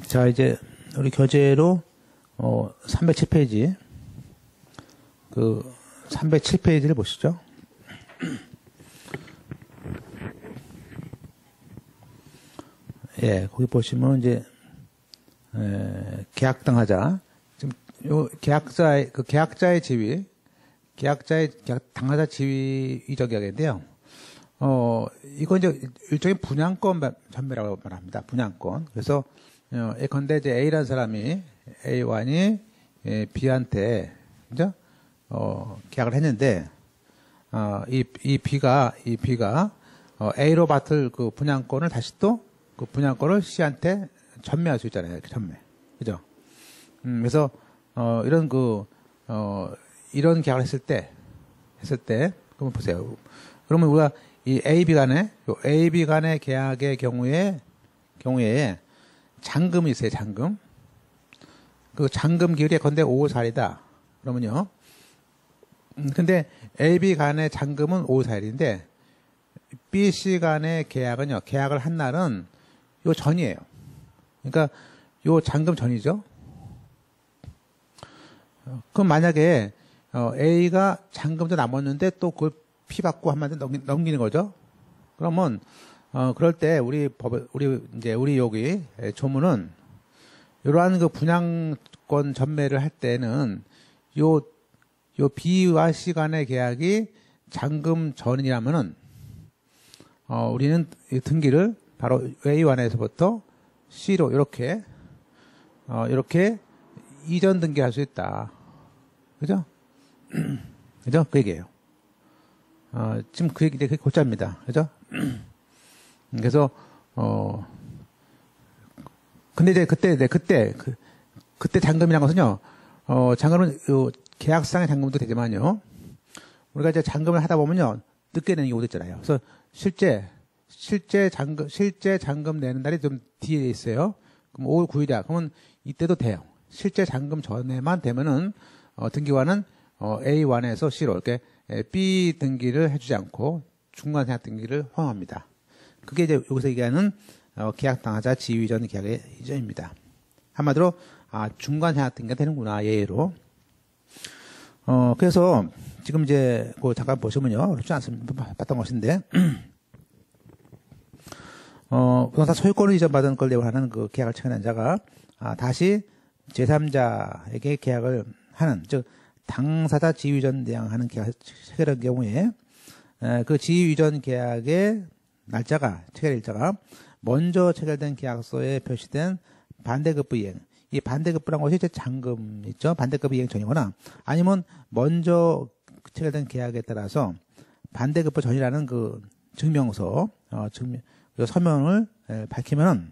자, 이제 우리 교재로 307페이지 307페이지를 보시죠. 예, 거기 보시면 이제 계약당하자. 지금 요 계약자의 지위, 당하자 지위 이적 계약인데요. 이건 이제 일종의 분양권 전매라고 말합니다. 분양권. 그래서 예컨대 이제 A라는 사람이 A1이 B한테 그죠? 계약을 했는데 이 B가 A로 받을 그 분양권을 다시 또 그 분양권을 C한테 전매할 수 있잖아요. 전매. 그죠? 그래서 이런 계약을 했을 때 그러면 보세요. 그러면 우리가 이 A, B 간의 계약의 경우에 잔금이 있어요, 잔금. 그 잔금 기율이 예컨대 5,4일이다. 그러면요. 근데 A, B 간의 잔금은 5,4일인데 B, C 간의 계약은요, 계약을 한 날은 요 전이에요. 그러니까 요 잔금 전이죠. 그럼 만약에 A가 잔금도 남았는데 또 그걸 P 받고 한마디 넘기는 거죠. 그러면 그럴 때 우리 여기 조문은 이러한 그 분양권 전매를 할 때는 요 B와 C 간의 계약이 잔금 전이라면은 우리는 이 등기를 바로 A1에서부터 C로 이렇게 이전 등기할 수 있다. 그죠? 그죠? 그 얘기예요. 지금 그 얘기, 그게 골자입니다. 그죠? 그래서, 근데 이제 그때 잔금이란 것은요, 잔금은, 계약상의 잔금도 되지만요, 우리가 이제 잔금을 하다 보면요, 늦게 내는 경우도 있잖아요. 그래서 실제 잔금 내는 날이 좀 뒤에 있어요. 그럼 5월 9일이야. 그러면 이때도 돼요. 실제 잔금 전에만 되면은, 등기관은, A1에서 C로 이렇게 B 등기를 해주지 않고 중간 생략 등기를 허용합니다. 그게 이제 여기서 얘기하는 계약당하자 지위이전 계약의 이전입니다. 한마디로 중간 생략 등기가 되는구나 예로. 그래서 지금 이제 잠깐 보시면요, 어렵지 않습니다. 봤던 것인데 부동산 소유권을 이전받은 걸 내용하는 그 계약을 체결한 자가 다시 제3자에게 계약을 하는, 즉 당사자 지위이전 대항하는 계약을 체결한 경우에 그 지위이전 계약의 체결 일자가 먼저 체결된 계약서에 표시된 반대급부 이행, 이 반대급부란 것이 이제 잔금 있죠. 반대급부 이행 전이거나 아니면 먼저 체결된 계약에 따라서 반대급부 전이라는 그 증명서, 서명을 밝히면은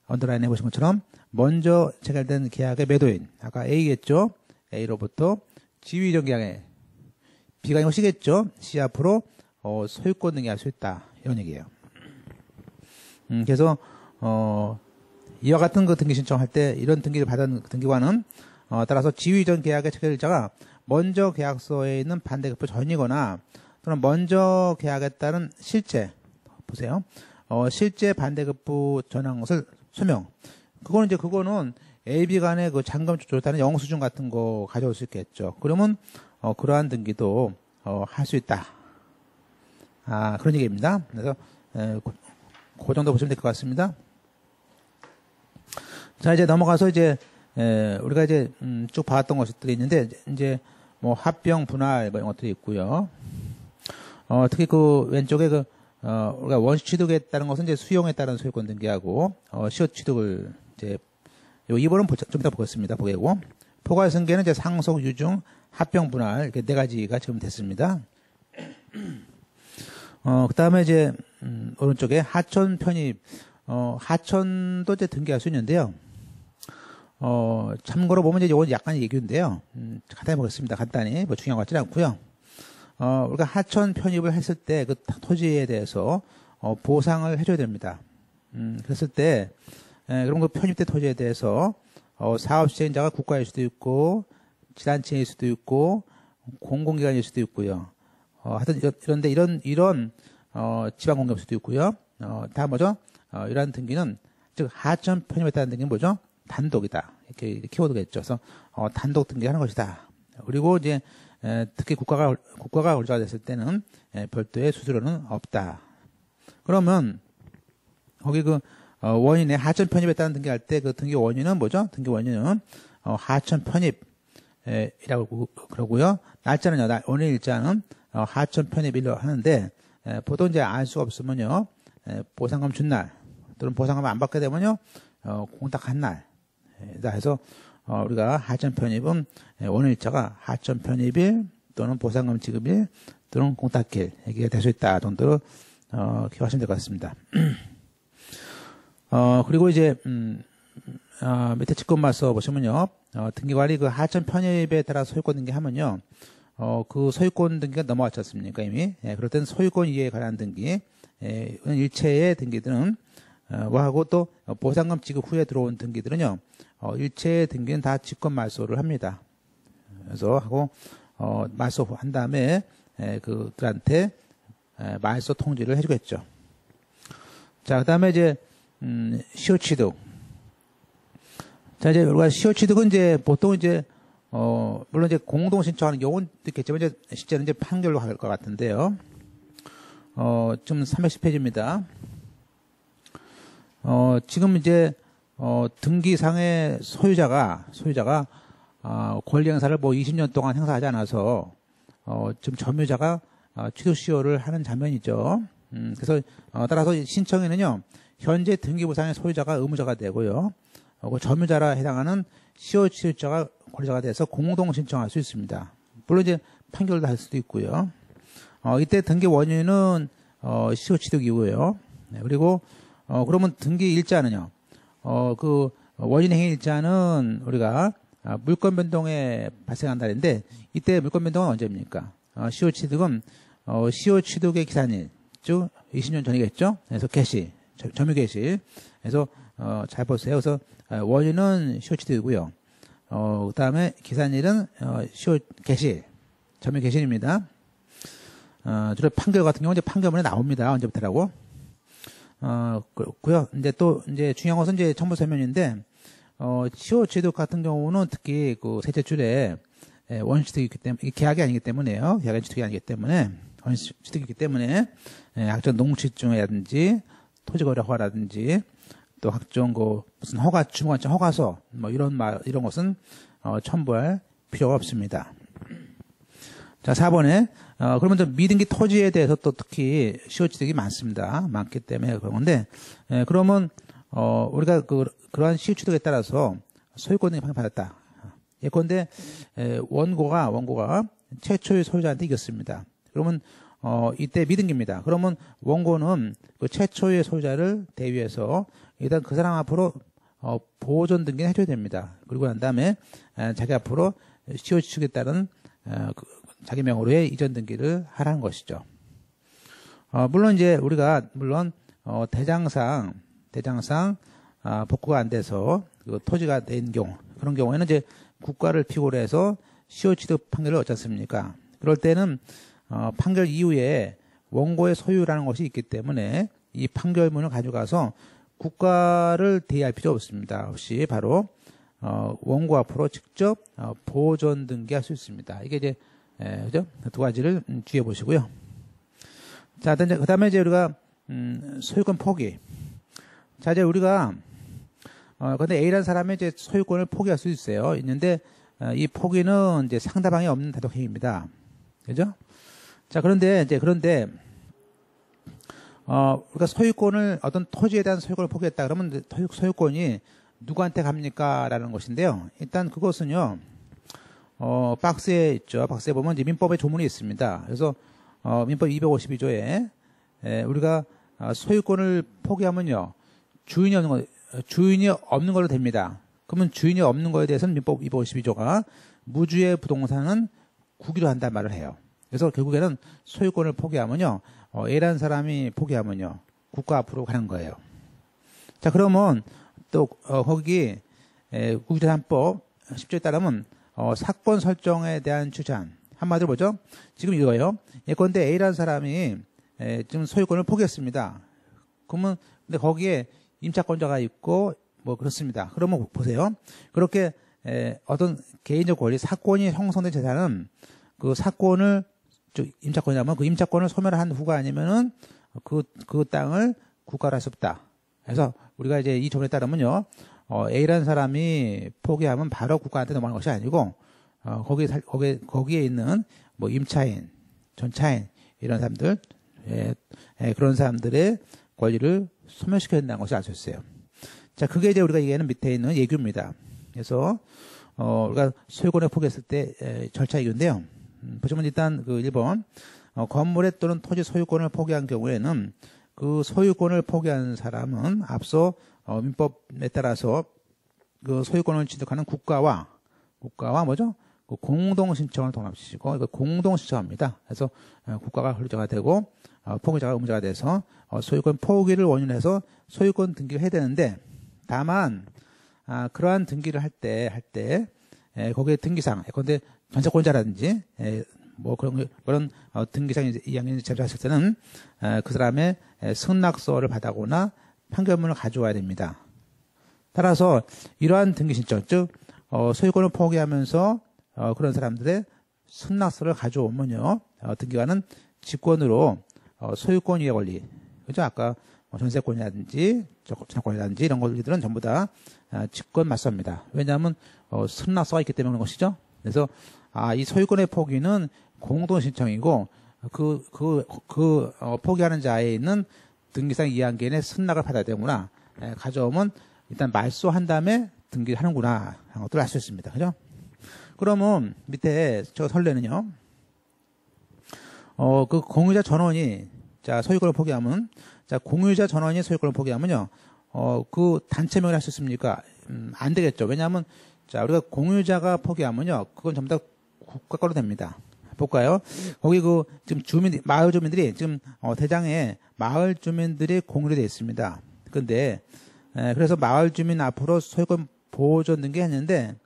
언더라인에 보신 것처럼 먼저 체결된 계약의 매도인, 아까 A겠죠. A로부터 지위이전 계약에 B가 아니고 C겠죠. C 앞으로 소유권 등기할 수 있다. 이런 얘기예요. 그래서 이와 같은 그 등기 신청할 때 이런 등기를 받은 등기관은 따라서 지위이전 계약의 체결일자가 먼저 계약서에 있는 반대급부 전이거나 또는 먼저 계약에 따른 실제 반대급부 전한 것을 소명. 그거는 A, B 간의 그 잔금 조달은 영수증 같은 거 가져올 수 있겠죠. 그러면 그러한 등기도 할 수 있다. 그런 얘기입니다. 그래서 그 정도 보시면 될 것 같습니다. 자, 이제 넘어가서 이제 우리가 이제 쭉 봐왔던 것들이 있는데 이제 뭐 합병 분할 뭐 이런 것들이 있고요. 특히 그 왼쪽에 우리가 원시 취득에 따른 것은 이제 수용에 따른 소유권 등기하고 시효 취득을 이제 요 2번은 좀 이따 보겠습니다. 보겠고. 포괄 승계는 이제 상속, 유증, 합병, 분할, 이렇게 4가지가 지금 됐습니다. 그 다음에 이제, 오른쪽에 하천 편입, 하천도 이제 등기할 수 있는데요. 참고로 보면 이제 이건 약간 얘기인데요. 간단히 보겠습니다. 간단히. 뭐 중요한 것 같지는 않고요. 우리가 하천 편입을 했을 때 그 토지에 대해서, 보상을 해줘야 됩니다. 그랬을 때, 그럼 그 편입된 토지에 대해서 사업시행자가 국가일 수도 있고 지단체일 수도 있고 공공기관일 수도 있고요. 하여튼 이런데 이런 지방공기일 수도 있고요. 다 뭐죠? 이러한 등기는 즉 하천 편입했다는 등기는 뭐죠? 단독이다. 이렇게 키워드겠죠. 그래서 단독 등기하는 것이다. 그리고 이제 특히 국가가 골자가 됐을 때는 별도의 수수료는 없다. 그러면 거기 그 원인에 하천 편입했다는 등기할 때 그 등기 원인은 뭐죠? 등기 원인은 하천 편입이라고 그러고요. 날짜는요. 원인 일자는 하천 편입이라고 하는데 보통 이제 알 수가 없으면요. 보상금 준 날 또는 보상금 안 받게 되면요. 공탁한 날. 해서 우리가 하천 편입은 원인 일자가 하천 편입일 또는 보상금 지급일 또는 공탁일 이게 될 수 있다 정도로 기억하시면 될 것 같습니다. 그리고 이제 밑에 직권말서 보시면요. 등기관리 그 하천 편입에 따라 소유권 등기하면요. 그 소유권 등기가 넘어갔지 않습니까, 이미? 그럴 때는 소유권 이해에 관한 등기, 일체의 등기들은, 하고 또 보상금 지급 후에 들어온 등기들은요, 일체의 등기는 다 직권 말소를 합니다. 그래서 하고, 말소 한 다음에, 그들한테, 말소 통지를 해주겠죠. 자, 그 다음에 이제, 시효취득. 자, 이제 우리가 시효취득은 이제 보통 이제, 물론 이제 공동 신청하는 경우는 있겠지만 이제 실제는 이제 판결로 갈 것 같은데요. 지금 310페이지입니다. 지금 이제, 등기상의 소유자가, 권리 행사를 뭐 20년 동안 행사하지 않아서, 지금 점유자가, 취득시효를 하는 장면이죠. 그래서, 따라서 신청에는요, 현재 등기부상의 소유자가 의무자가 되고요. 그 점유자라 해당하는 시효취득자가 권리자가 돼서 공동 신청할 수 있습니다. 물론 이제 판결도 할 수도 있고요. 이때 등기 원인은 시효취득이고요. 네, 그리고 그러면 등기 일자는요. 그 원인 행위 일자는 우리가 물권 변동에 발생한 날인데 이때 물권 변동은 언제입니까? 시효취득은 시효취득의 기산일, 즉 20년 전이겠죠. 그래서 개시, 점유 개시. 그래서 잘 보세요. 그래서 원인은 시효취득이고요. 그 다음에 기산일은 시효 개시, 점유 개시입니다. 주로 판결 같은 경우는 이제 판결문에 나옵니다. 언제부터라고. 그렇고요. 이제 중요한 것은 이제 첨부 설명인데 시효취득 같은 경우는 특히 그 셋째 줄에 원시취득이기 때문에 계약이 아니기 때문에요. 계약이 취득이 아니기 때문에 원시취득이기 때문에 각종 농취증이라든지 토지거래허가라든지 또 각종 그 무슨 주무관청 허가서 뭐 이런 것은 첨부할 필요가 없습니다. 자, 4번에 그러면 또 미등기 토지에 대해서 또 특히 시효취득이 많기 때문에 그런 건데 그러면 우리가 그러한 시효취득에 따라서 소유권 등기 판결받았다. 예컨대 원고가 최초의 소유자한테 이겼습니다. 그러면 이때 미등기입니다. 그러면 원고는 그 최초의 소유자를 대위해서 일단 그 사람 앞으로 보존 등기는 해줘야 됩니다. 그리고 난 다음에 자기 앞으로 시효취득에 따른 자기 명으로의 이전 등기를 하라는 것이죠. 물론 이제 우리가 대장상 복구가 안 돼서 그 토지가 된 경우 그런 경우에는 이제 국가를 피고로 해서 시효취득 판결을 얻지 않습니까? 그럴 때는 판결 이후에 원고의 소유라는 것이 있기 때문에 이 판결문을 가져가서 국가를 대의할 필요 없습니다. 없이 바로 원고 앞으로 직접 보존 등기할 수 있습니다. 이게 이제 그죠? 두 가지를 주의해 보시고요. 자, 그다음에 이제 우리가 소유권 포기. 자, 이제 우리가 근데 A라는 사람이 이제 소유권을 포기할 수 있는데 이 포기는 이제 상대방이 없는 다독 행위입니다. 그죠? 자, 그런데 우리가 소유권을 어떤 토지에 대한 소유권을 포기했다 그러면 소유권이 누구한테 갑니까? 라는 것인데요. 일단 그것은요. 박스에 있죠. 박스에 보면 이제 민법의 조문이 있습니다. 그래서 민법 252조에 우리가 소유권을 포기하면요. 주인이 없는 걸로 됩니다. 그러면 주인이 없는 거에 대해서는 민법 252조가 무주의 부동산은 구기로 한다는 말을 해요. 그래서 결국에는 소유권을 포기하면요. A라는 사람이 포기하면요. 국가 앞으로 가는 거예요. 자, 그러면 또 거기 국유재산법 10조에 따르면 사건 설정에 대한 주장 한마디로 뭐죠? 지금 이거예요. 예컨대 A라는 사람이 지금 소유권을 포기했습니다. 그러면 근데 거기에 임차권자가 있고 뭐 그렇습니다. 그러면 보세요. 그렇게 어떤 개인적 권리, 사건이 형성된 재산은 그 사건을 임차권이라면 그 임차권을 소멸한 후가 아니면은 그 땅을 국가로 할 수 없다. 그래서 우리가 이제 이 조문에 따르면요, A라는 사람이 포기하면 바로 국가한테 넘어가는 것이 아니고, 거기에 있는 뭐 임차인, 전차인 이런 사람들, 그런 사람들의 권리를 소멸시켜야 된다는 것을 알 수 있어요. 자, 그게 이제 우리가 얘기하는 밑에 있는 예규입니다. 그래서 우리가 소유권을 포기했을 때 절차 예규인데요. 보시면 일단 그 1번 건물에 또는 토지 소유권을 포기한 경우에는 그 소유권을 포기한 사람은 앞서 민법에 따라서 그 소유권을 취득하는 국가와 뭐죠? 그 공동 신청을 동합시키고 이거 공동 신청합니다. 그래서 국가가 권리자가 되고 포기자가 의무자가 돼서 소유권 포기를 원인으로 해서 소유권 등기를 해야 되는데, 다만 그러한 등기를 할 때 거기에 등기상, 근데 전세권자라든지 뭐 그런 등기상 이양이 제출했을 때는 그 사람의 승낙서를 받아오거나 판결문을 가져와야 됩니다. 따라서 이러한 등기 신청, 즉 소유권을 포기하면서 그런 사람들의 승낙서를 가져오면요, 등기관은 직권으로 소유권 이해 권리, 그죠? 아까 전세권이라든지 전세권이라든지 이런 것들은 전부 다 직권 맞서입니다. 왜냐하면 승낙서가 있기 때문에 그런 것이죠. 그래서 이 소유권의 포기는 공동 신청이고 포기하는 자에 있는 등기상 이양기인의 승낙을 받아야 되구나. 가져오면 일단 말소한 다음에 등기를 하는구나 하는 것들을 알 수 있습니다. 그죠? 그러면 밑에 저 선례는요. 그 공유자 전원이 소유권을 포기하면 공유자 전원이 소유권을 포기하면요. 그 단체 명의를 할 수 있습니까? 안 되겠죠. 왜냐하면 우리가 공유자가 포기하면요. 그건 전부 다 국가 거로 됩니다. 볼까요? 거기 지금 마을 주민들이 지금 대장에 마을 주민들이 공유로 되어 있습니다. 근데 그래서 마을 주민 앞으로 소유권 보존 등기했는데,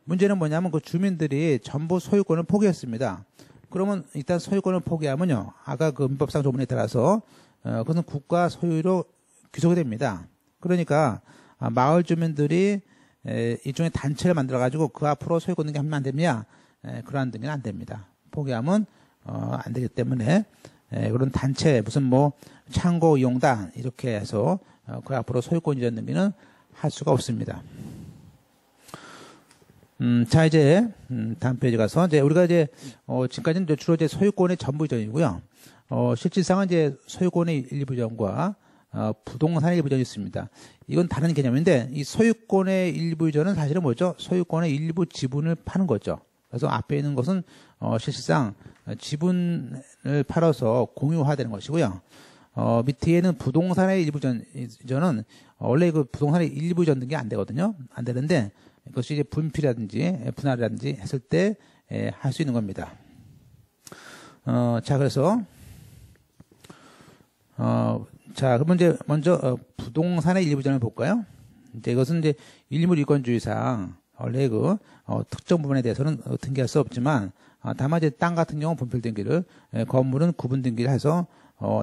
문제는 뭐냐면 그 주민들이 전부 소유권을 포기했습니다. 그러면 일단 소유권을 포기하면요, 아까 그 민법상 조문에 따라서 그것은 국가 소유로 귀속이 됩니다. 그러니까 마을 주민들이 일종의 단체를 만들어 가지고 그 앞으로 소유권 등기하면 안 됩니다. 그러한 등기는 안 됩니다. 포기하면 안 되기 때문에 그런 단체, 무슨 뭐 창고 이용단 이렇게 해서 그 앞으로 소유권 이전 등기는 할 수가 없습니다. 자, 이제 다음 페이지 가서 우리가 지금까지는 주로 소유권의 전부 이전이고요. 실질상은 소유권의 일부 이전과 부동산의 일부 이전이 있습니다. 이건 다른 개념인데, 이 소유권의 일부 이전은 사실은 뭐죠? 소유권의 일부 지분을 파는 거죠. 그래서 앞에 있는 것은 실질상 지분을 팔아서 공유화되는 것이고요. 밑에는 부동산의 일부 이전은 원래 그 부동산의 일부 이전 등기 안 되거든요. 안 되는데 그것이 이제 분필이라든지 분할이라든지 했을 때 할 수 있는 겁니다. 자, 그래서 그러면 먼저 부동산의 일부 이전을 볼까요? 이것은 일물 이권주의상 원래 특정 부분에 대해서는 등기할 수 없지만, 다만 땅 같은 경우는 분필 등기를, 건물은 구분 등기를 해서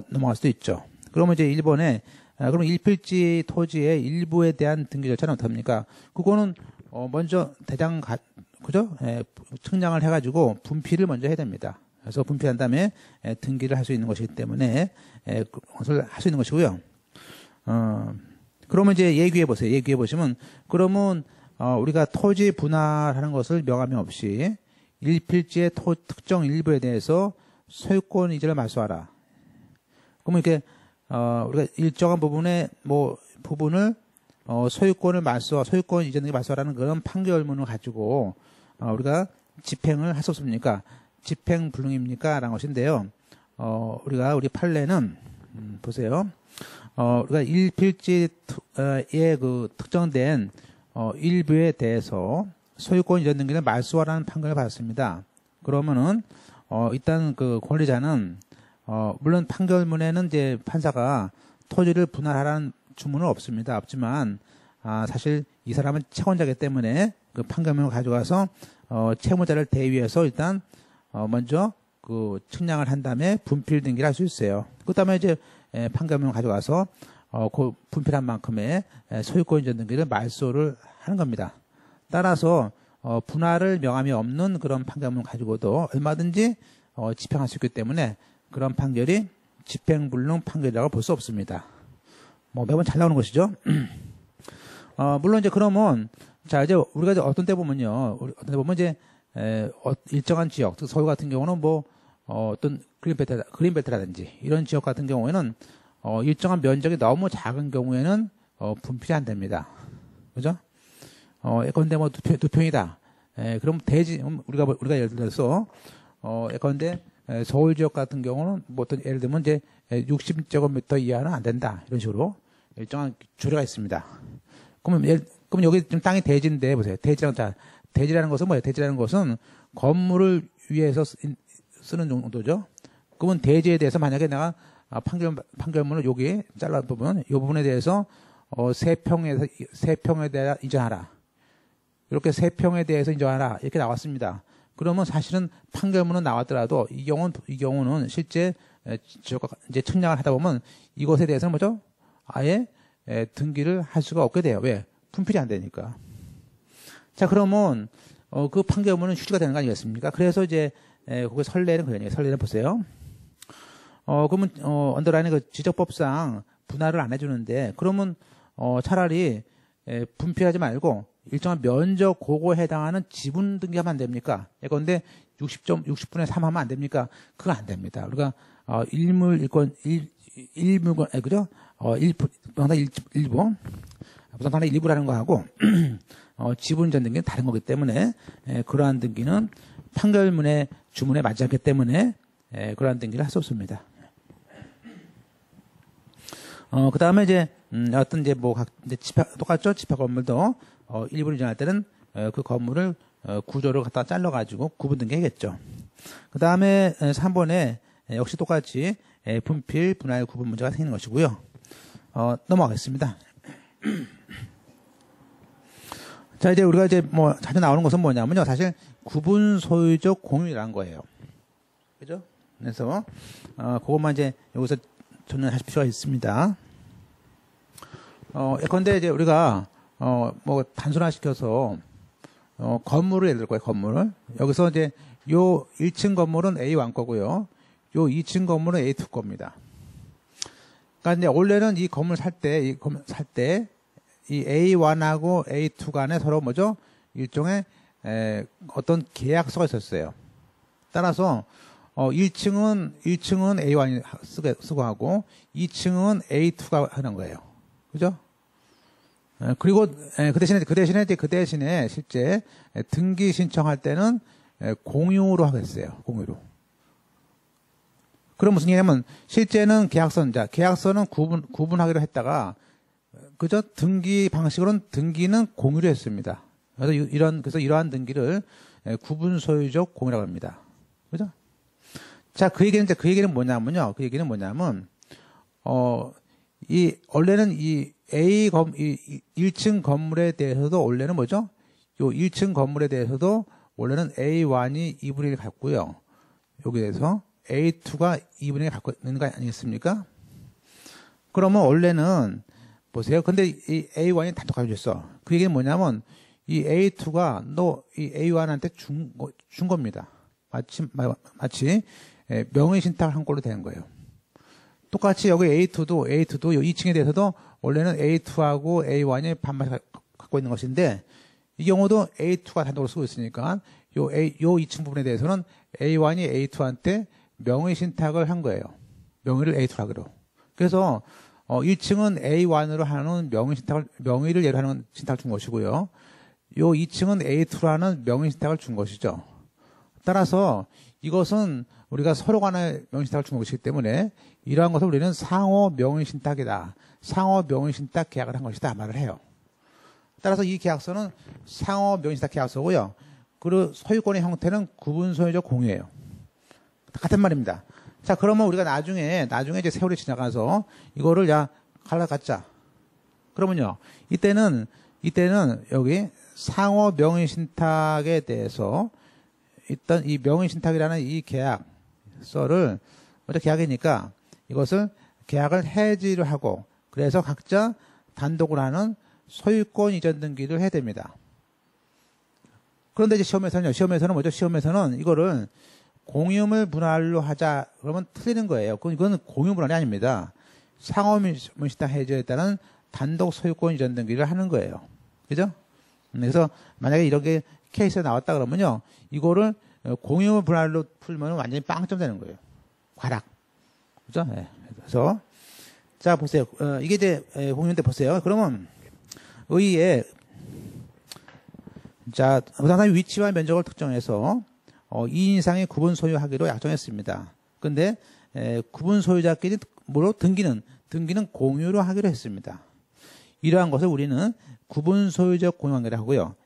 넘어갈 수도 있죠. 그러면 1번에 그럼 일필지 토지의 일부에 대한 등기 절차는 어떻습니까? 그거는 먼저 그죠? 측량을 해가지고 분필을 먼저 해야 됩니다. 그래서 분필한 다음에 등기를 할 수 있는 것이기 때문에 그것을 할 수 있는 것이고요. 그러면 예규해 보세요. 예규해 보시면, 그러면 우리가 토지 분할하는 것을 명함이 없이 일필지의 특정 일부에 대해서 소유권 이전을 말소하라. 그러면 이렇게 우리가 일정한 부분의 부분을 소유권 이전 등기 말소하라는 그런 판결문을 가지고 우리가 집행을 할 수 없습니까? 집행 불능입니까? 라는 것인데요. 우리 판례는 보세요. 우리가 일필지의 특정된 일부에 대해서 소유권 이전 등기를 말소하라는 판결을 받았습니다. 그러면은 일단 그 권리자는 물론 판결문에는 판사가 토지를 분할하라는 주문은 없지만 사실 이 사람은 채권자이기 때문에 그 판결문을 가져가서 채무자를 대위해서 일단 먼저 그 측량을 한 다음에 분필 등기를 할 수 있어요. 그다음에 판결문을 가져가서 그 분필한 만큼의 소유권 이전 등기를 말소를 하는 겁니다. 따라서 분할을 명함이 없는 그런 판결문 가지고도 얼마든지 집행할 수 있기 때문에 그런 판결이 집행불능 판결이라고 볼 수 없습니다. 뭐 매번 잘 나오는 것이죠. 물론 이제 그러면 자 이제 우리가 이제 어떤 때 보면요, 어떤 때 보면 이제 일정한 지역, 서울 같은 경우는 뭐 어떤 그린벨트라든지 이런 지역 같은 경우에는 일정한 면적이 너무 작은 경우에는 분필이 안 됩니다. 그죠? 예컨대 뭐 두 평이다. 그럼 대지 우리가 예를 들어서 예컨대 서울 지역 같은 경우는 뭐 어떤 예를 들면 이제 60제곱미터 이하는 안 된다. 이런 식으로 일정한 조례가 있습니다. 그럼 여기 지금 땅이 대지인데 보세요. 대지라는 것은 뭐예요? 대지라는 것은 건물을 위해서 쓰는 정도죠. 그러면 대지에 대해서 만약에 내가 판결문을 여기 잘라보면 이 부분에 대해서 세 평에 대해 인정하라. 이렇게 세 평에 대해서 인정하라. 이렇게 나왔습니다. 그러면 사실은 판결문은 나왔더라도 이 경우는 실제 지역과 이제 측량을 하다 보면 이것에 대해서는 뭐죠? 아예 등기를 할 수가 없게 돼요. 왜? 분필이 안 되니까. 자, 그러면 그 판결문은 휴지가 되는 거 아니겠습니까? 그래서 이제 거기 선례는 그러네요. 선례는 보세요. 그러면 언더라인의 그 지적법상 분할을 안 해주는데 그러면 차라리 분필하지 말고 일정한 면적 고고에 해당하는 지분 등기하면 안 됩니까? 예컨대 60분의 3 하면 안 됩니까? 그거 안 됩니다. 우리가 일물일권 일물권 그죠? 부동산의 일부라는 거하고 지분 이전 등기는 다른 거기 때문에 그러한 등기는 판결문의 주문에 맞지 않기 때문에 그러한 등기를 할 수 없습니다. 그 다음에 이제 어떤 이제 뭐 똑같죠? 집합 건물도 일부를 이전할 때는 그 건물을 구조를 갖다 잘라가지고 구분 등기하겠죠. 그 다음에 3번에 역시 똑같이 분필 분할 구분 문제가 생기는 것이고요. 넘어가겠습니다. 자, 이제 우리가 이제 뭐 자주 나오는 것은 뭐냐면요. 사실 구분 소유적 공유라는 거예요. 그죠? 그래서 그것만 이제 여기서 전달하실 필요가 있습니다. 예컨대 이제 우리가 뭐 단순화시켜서 건물을 예를 들 거예요. 건물을 여기서 이제 요 1층 건물은 A1 거고요. 요 2층 건물은 A2 겁니다. 그러니까 이제 원래는 이 건물 살 때 이 A1하고 A2 간에 서로 뭐죠? 일종의 어떤 계약서가 있었어요. 따라서 1층은 A1이 쓰고 하고 2층은 A2가 하는 거예요. 그죠? 그리고 그 대신에 실제 등기 신청할 때는 공유로 하겠어요. 공유로. 그럼 무슨 얘기냐면 실제는 계약서는 구분하기로 했다가 그저 등기 방식으로는 등기는 공유로 했습니다. 그래서 이러한 등기를 구분 소유적 공유라고 합니다. 그죠? 자, 그 얘기는 뭐냐면 원래는 이 1층 건물에 대해서도 원래는 뭐죠? 요 1층 건물에 대해서도 원래는 A1이 2분의 1 갖고요. 여기에 대해서 A2가 2분의 1 갖고 있는 거 아니겠습니까? 그러면 원래는 보세요. 근데 이 A1이 단독 가지고 있어. 그 얘기는 뭐냐면 이 A2가 이 A1한테 준 겁니다. 마치 명의 신탁을 한 꼴로 되는 거예요. 똑같이 여기 A2도 이 2층에 대해서도 원래는 A2하고 A1이 반반씩 갖고 있는 것인데 이 경우도 A2가 단독으로 쓰고 있으니까 요 2층 부분에 대해서는 A1이 A2한테 명의 신탁을 한 거예요. 명의를 A2로 하기로. 그래서 1층은 A1으로 하는 명의를 예로 하는 신탁을 준 것이고요. 요 2층은 A2로 하는 명의 신탁을 준 것이죠. 따라서 이것은 우리가 서로 간에 명의 신탁을 준 것이기 때문에 이러한 것을 우리는 상호 명의 신탁이다. 상호 명의 신탁 계약을 한 것이다 말을 해요. 따라서 이 계약서는 상호 명의 신탁 계약서고요. 그리고 소유권의 형태는 구분 소유적 공유예요. 같은 말입니다. 자, 그러면 우리가 나중에 이제 세월이 지나가서 이거를 갈라갖자. 그러면요. 이때는 여기 상호 명의 신탁에 대해서 일단 이 명의 신탁이라는 이 계약서를 먼저 계약이니까 이것을 계약을 해지를 하고 그래서 각자 단독으로 하는 소유권 이전 등기를 해야 됩니다. 그런데 이제 시험에서는 뭐죠? 시험에서는 이거를 공유물 분할로 하자 그러면 틀리는 거예요. 이건 공유 분할이 아닙니다. 상호명의신탁 해지에 따른 단독 소유권 이전 등기를 하는 거예요. 그죠? 그래서 만약에 이렇게 케이스가 나왔다 그러면요, 이거를 공유물 분할로 풀면 완전히 빵점 되는 거예요. 과락. 그죠? 네. 그래서 자 보세요. 이게 이제 공유인데 보세요. 그러면 의에 자 부동산의 위치와 면적을 특정해서 2인 이상의 구분 소유하기로 약정했습니다. 근데 구분 소유자끼리 뭐로 등기는 공유로 하기로 했습니다. 이러한 것을 우리는 구분 소유적 공유관계를 하고요.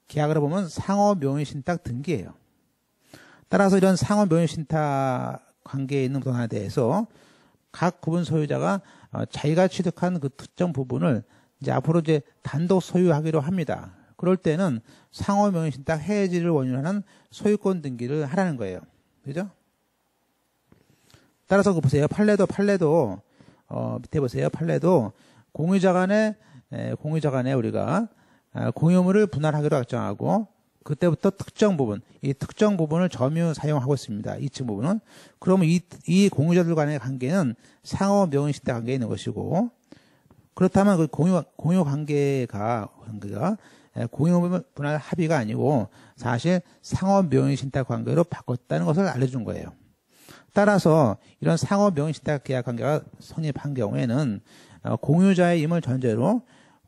계약으로 보면 상호 명의신탁 등기예요. 따라서 이런 상호 명의신탁 관계에 있는 부동산에 대해서 각 구분 소유자가 자기가 취득한 그 특정 부분을 이제 앞으로 이제 단독 소유하기로 합니다. 그럴 때는 상호 명의신탁 해지를 원인으로 하는 소유권 등기를 하라는 거예요. 그죠? 따라서 그 보세요. 판례도 밑에 보세요. 판례도 공유자 간에 우리가 공유물을 분할하기로 약정하고 그때부터 특정 부분, 이 특정 부분을 점유 사용하고 있습니다. 2층 부분은. 그러면 이 공유자들 간의 관계는 상호 명의신탁 관계에 있는 것이고, 그렇다면 그 공유 관계가 공유물 분할 합의가 아니고 사실 상호 명의신탁 관계로 바꿨다는 것을 알려준 거예요. 따라서 이런 상호 명의신탁 계약 관계가 성립한 경우에는 공유자의 임을 전제로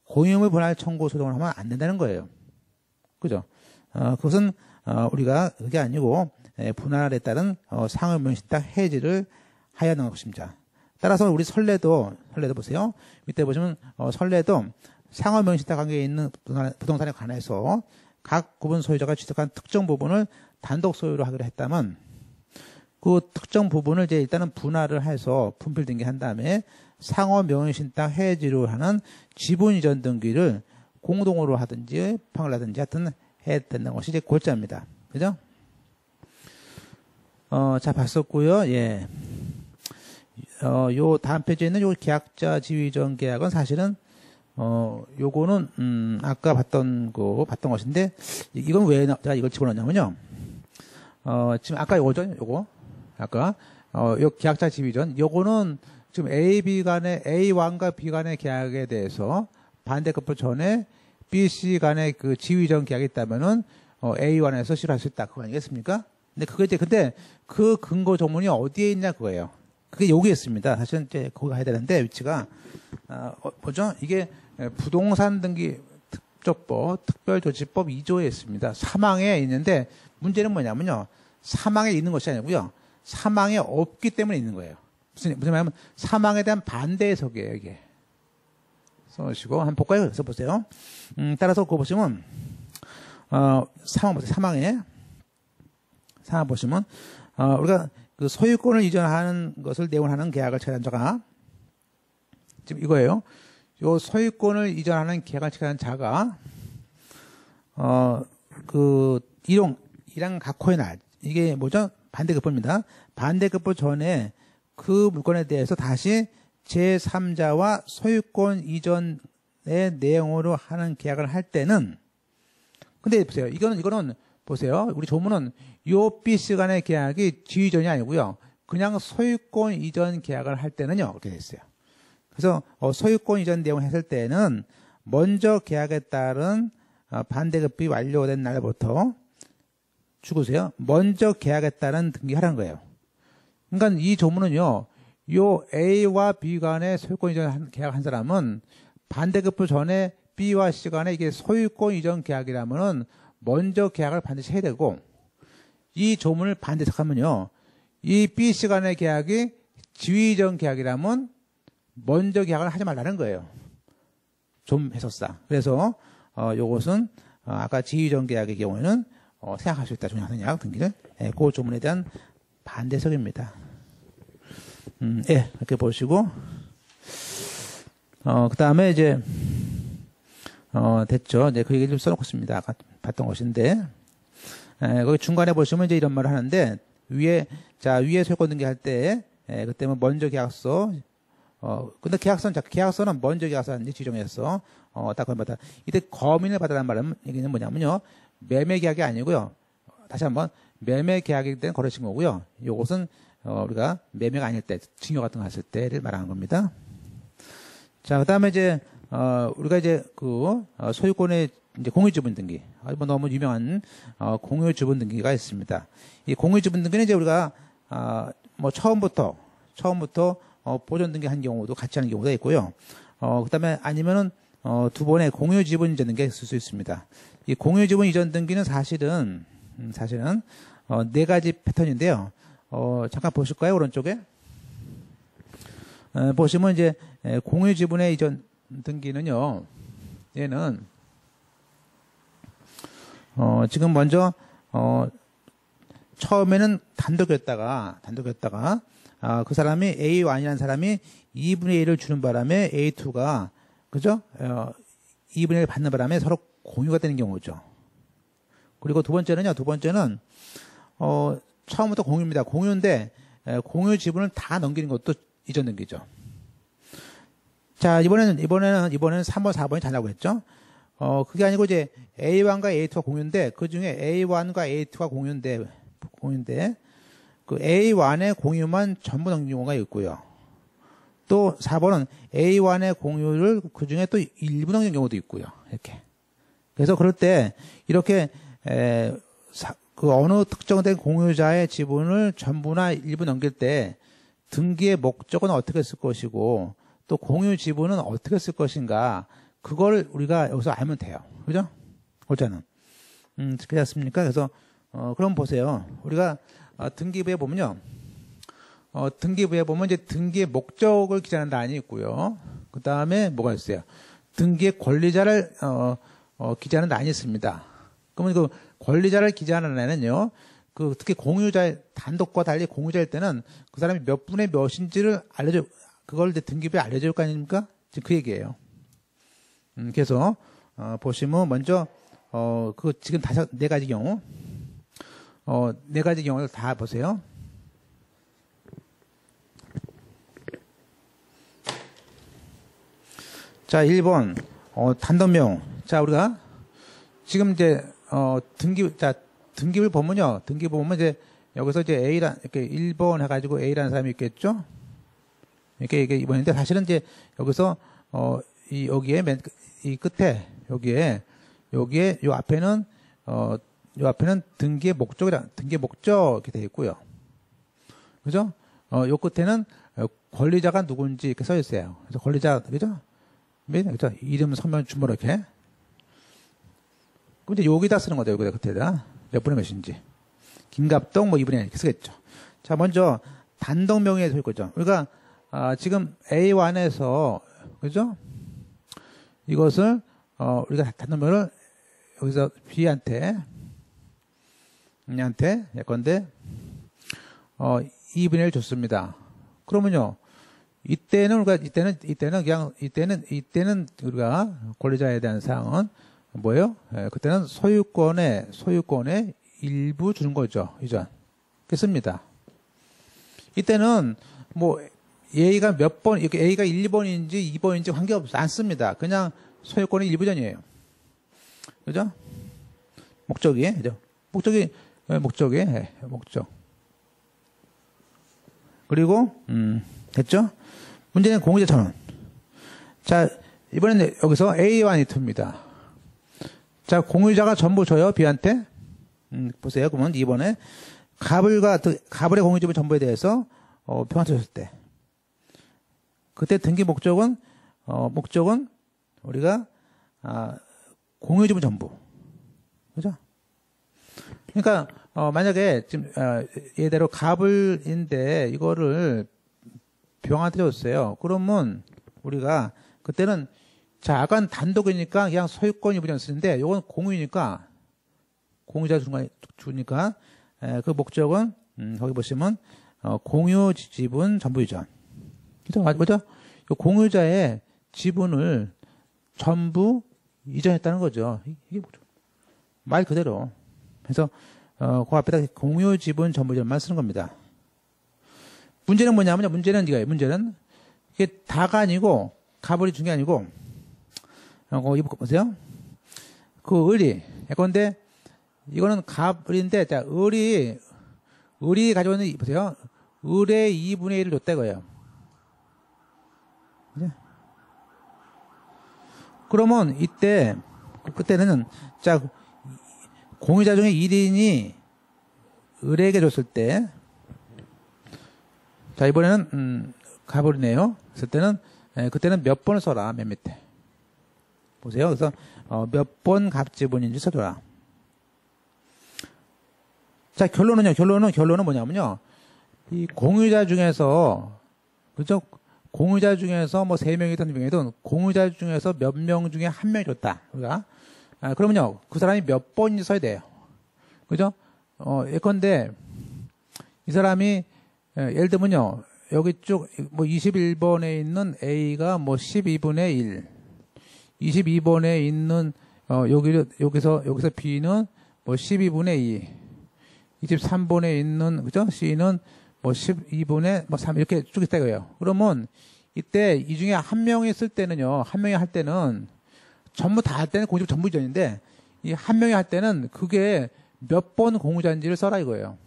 공유물 분할 청구 소송을 하면 안 된다는 거예요. 그죠? 그것은 우리가 그게 아니고 분할에 따른 상호 명의신탁 해지를 하여야 하는 것입니다. 따라서 우리 선례도 보세요. 밑에 보시면 선례도 상호 명의신탁 관계에 있는 부동산에 관해서 각 구분 소유자가 취득한 특정 부분을 단독 소유로 하기로 했다면 그 특정 부분을 이제 일단은 분할을 해서 분필 등기한 다음에 상호 명의신탁 해지로 하는 지분 이전 등기를 공동으로 하든지 평을 하든지 하여튼 해야 된다는 것이 이제 골자입니다. 그죠? 자, 봤었고요. 예. 요 다음 페이지에 있는 요 계약자 지위전 계약은 사실은 요거는 아까 봤던 것인데 이건 왜 제가 이걸 집어넣냐면요. 지금 아까 요거죠. 요거. 아까 요 계약자 지위전 요거는 지금 A1과 B 간의 계약에 대해서 반대급부 전에 B, C 간의 그 지위전 계약이 있다면은 A1에서 실효할 수 있다. 그거 아니겠습니까? 근데 그 근거 조문이 어디에 있냐 그거예요. 그게 여기에 있습니다. 사실은 이제 거기 가야 되는데 위치가 뭐죠? 이게 부동산 등기 특조법 특별조치법 2조에 있습니다. 사망에 있는데 문제는 뭐냐면요. 사망에 있는 것이 아니고요. 사망에 없기 때문에 있는 거예요. 무슨 말이냐면 사망에 대한 반대 해석이에요, 이게. 써주시고 한번 볼까요? 써보세요. 따라서 그거 보시면 사망 보시면 우리가 그 소유권을 이전하는 것을 내원하는 계약을 체결한 자가 지금 이거예요. 요 소유권을 이전하는 계약을 체결한 자가 그 일항 각호의 날 이게 뭐죠? 반대급부입니다. 반대급부 전에 그 물건에 대해서 다시 제3자와 소유권 이전의 내용으로 하는 계약을 할 때는 근데 보세요. 이거는 보세요. 우리 조문은 요 B씨 간의 계약이 지위전이 아니고요. 그냥 소유권 이전 계약을 할 때는요. 이렇게 돼 있어요. 그래서 소유권 이전 내용을 했을 때는 먼저 계약에 따른 반대급비 완료된 날부터 죽으세요. 먼저 계약에 따른 등기하라는 거예요. 그러니까 이 조문은요. 요 A와 B 간의 소유권 이전 계약한 사람은 반대급부 전에 B와 C 간에 이게 소유권 이전 계약이라면은 먼저 계약을 반드시 해야 되고 이 조문을 반대 해석하면요. 이 B, C 간의 계약이 지위 이전 계약이라면 먼저 계약을 하지 말라는 거예요. 좀 해석상. 그래서 요것은 아까 지위 이전 계약의 경우에는 생각할 수 있다. 종료하느냐 등기를. 그 조문에 대한 반대 해석입니다. 예, 이렇게 보시고 그 다음에 이제 됐죠. 이제 그 얘기를 좀 써놓고 있습니다. 아까 봤던 것인데 거기 중간에 보시면 이제 이런 말을 하는데 위에 소유권 등기할 때 그때 뭐 먼저 계약서 근데 계약서는 먼저 계약서인지 지정했어. 딱 그걸 받아. 이때 거민을 받아라는 말은, 얘기는 뭐냐면요. 매매 계약이 아니고요. 다시 한번, 매매 계약일 때는 거래신 거고요. 요것은, 우리가 매매가 아닐 때, 증여 같은 거 했을 때를 말하는 겁니다. 자, 그 다음에 이제, 우리가 이제 소유권의 이제 공유지분 등기. 뭐 너무 유명한, 공유지분 등기가 있습니다. 이 공유지분 등기는 이제 우리가, 뭐 처음부터, 보존 등기 한 경우도 같이 하는 경우가 있고요. 그 다음에 아니면은, 두 번의 공유지분 이전 등기가 있을 수 있습니다. 이 공유지분 이전 등기는 사실은, 네 가지 패턴인데요. 잠깐 보실까요? 오른쪽에? 보시면 이제, 공유지분의 이전 등기는요, 얘는, 지금 먼저, 처음에는 단독이었다가, 그 사람이 A1이라는 사람이 2분의 1을 주는 바람에 A2가, 그죠? 2분의 1을 받는 바람에 서로 공유가 되는 경우죠. 그리고 두 번째는, 처음부터 공유입니다. 공유인데, 공유 지분을 다 넘기는 것도 이전 등기죠. 자, 이번에는 3번, 4번이 잘나고 했죠? 그게 아니고 이제 A1과 A2가 공유인데, 그 중에 A1과 A2가 공유인데, 그 A1의 공유만 전부 넘긴 경우가 있고요. 또 4번은 A1의 공유를 그 중에 또 일부 넘긴 경우도 있고요. 이렇게. 그래서 그럴 때, 이렇게, 그 어느 특정된 공유자의 지분을 전부나 일부 넘길 때, 등기의 목적은 어떻게 쓸 것이고, 또 공유 지분은 어떻게 쓸 것인가, 그걸 우리가 여기서 알면 돼요. 그죠? 골자는. 그렇지 않습니까? 그래서, 그럼 보세요. 우리가, 등기부에 보면요. 등기부에 보면 이제 등기의 목적을 기재하는欄이 있고요. 그 다음에 뭐가 있어요? 등기의 권리자를, 기재하는欄이 있습니다. 그러면 그 권리자를 기재하는欄은요. 특히 단독과 달리 공유자일 때는 그 사람이 몇 분의 몇인지를 그걸 이제 등기부에 알려줄 거 아닙니까? 지금 그 얘기예요. 그래서, 보시면 먼저, 지금 네 가지 경우, 네 가지 경우를 다 보세요. 자, 1번, 단독명. 자, 우리가 지금 이제, 등기부를 보면요. 등기부 보면 이제, 여기서 이제 이렇게 1번 해가지고 A라는 사람이 있겠죠? 이게 2번인데, 사실은 이제, 여기서, 여기에 이 끝에, 여기에, 요 앞에는 등기의 목적 이렇게 되어 있고요. 그죠? 요 끝에는 권리자가 누군지 이렇게 써 있어요. 그래서 권리자, 그죠? 그죠? 이름, 성명, 주모 이렇게. 그럼 이제 여기다 쓰는 거죠. 여기다 끝에다. 몇 분의 몇인지. 김갑동, 2분의 1 이렇게 쓰겠죠. 자, 먼저, 단독명의에 서 있거죠. 우리가, 지금 A1에서, 그죠? 이것을, 우리가 단독명을 여기서 B한테, 예컨대, 2분의 1 줬습니다. 그러면요, 이때는 우리가 권리자에 대한 사항은 뭐예요? 그때는 소유권의 일부 주는 거죠. 이전. 그렇습니다. 이때는 A가 몇 번, 이렇게 A가 1번인지 2번인지 관계없어. 안 씁니다. 그냥 소유권의 일부전이에요. 그죠? 목적이, 그죠? 목적. 그리고, 됐죠? 문제는 공유자 전원. 자, 이번에는 여기서 A1, A2입니다. 자, 공유자가 전부 줘요, B한테. 보세요. 그러면 이번에 갑을의 공유지분 전부에 대해서, 평한테 줬을 때. 그때 등기 목적은 우리가, 공유지분 전부. 그죠? 그러니까, 만약에 지금, 예대로 갑을인데 이거를 병한테 줬어요. 그러면 우리가 그때는 자, 아까는 단독이니까 그냥 소유권 일부전 쓰는데 이건 공유니까 공유자 주니까 그 목적은 거기 보시면 공유 지분 전부 이전. 그죠? 뭐죠? 공유자의 지분을 전부 이전했다는 거죠. 이게 뭐죠? 말 그대로. 그래서 그 앞에다 공유 지분 전부 이전만 쓰는 겁니다. 문제는 뭐냐면요. 문제는 이거예요. 문제는 이게 다가 아니고, 가불이 중요한 게 아니고, 이거 보세요. 그 을이. 예컨대, 이거는 가불인데, 자, 을이 가지고 있는, 보세요. 을의 2분의 1을 줬다 이거예요. 그죠? 그러면 그때는, 자, 공유자 중에 1인이 을에게 줬을 때, 자, 이번에는, 가불이네요. 그때는 몇 번을 써라, 맨 밑에. 보세요. 그래서, 몇 번 갑지분인지 써줘라. 자, 결론은 뭐냐면요. 이 공유자 중에서, 그죠? 공유자 중에서 뭐 3명이든 2명이든 공유자 중에서 몇 명 중에 한 명이 줬다. 우리가. 그러면요. 그 사람이 몇 번인지 써야 돼요. 그죠? 예컨대, 이 사람이, 예를 들면요. 여기 쭉, 뭐 21번에 있는 A가 뭐 12분의 1. 22번에 있는, 여기서 B는 뭐 12분의 2. 23번에 있는, 그죠? C는 뭐 12분의 뭐 3. 이렇게 쭉 있다 이거예요. 그러면 이때 이 중에 한 명이 쓸 때는요. 한 명이 할 때는 전부 다 할 때는 공유자 전부 이전인데 이 한 명이 할 때는 그게 몇 번 공유자인지를 써라 이거예요.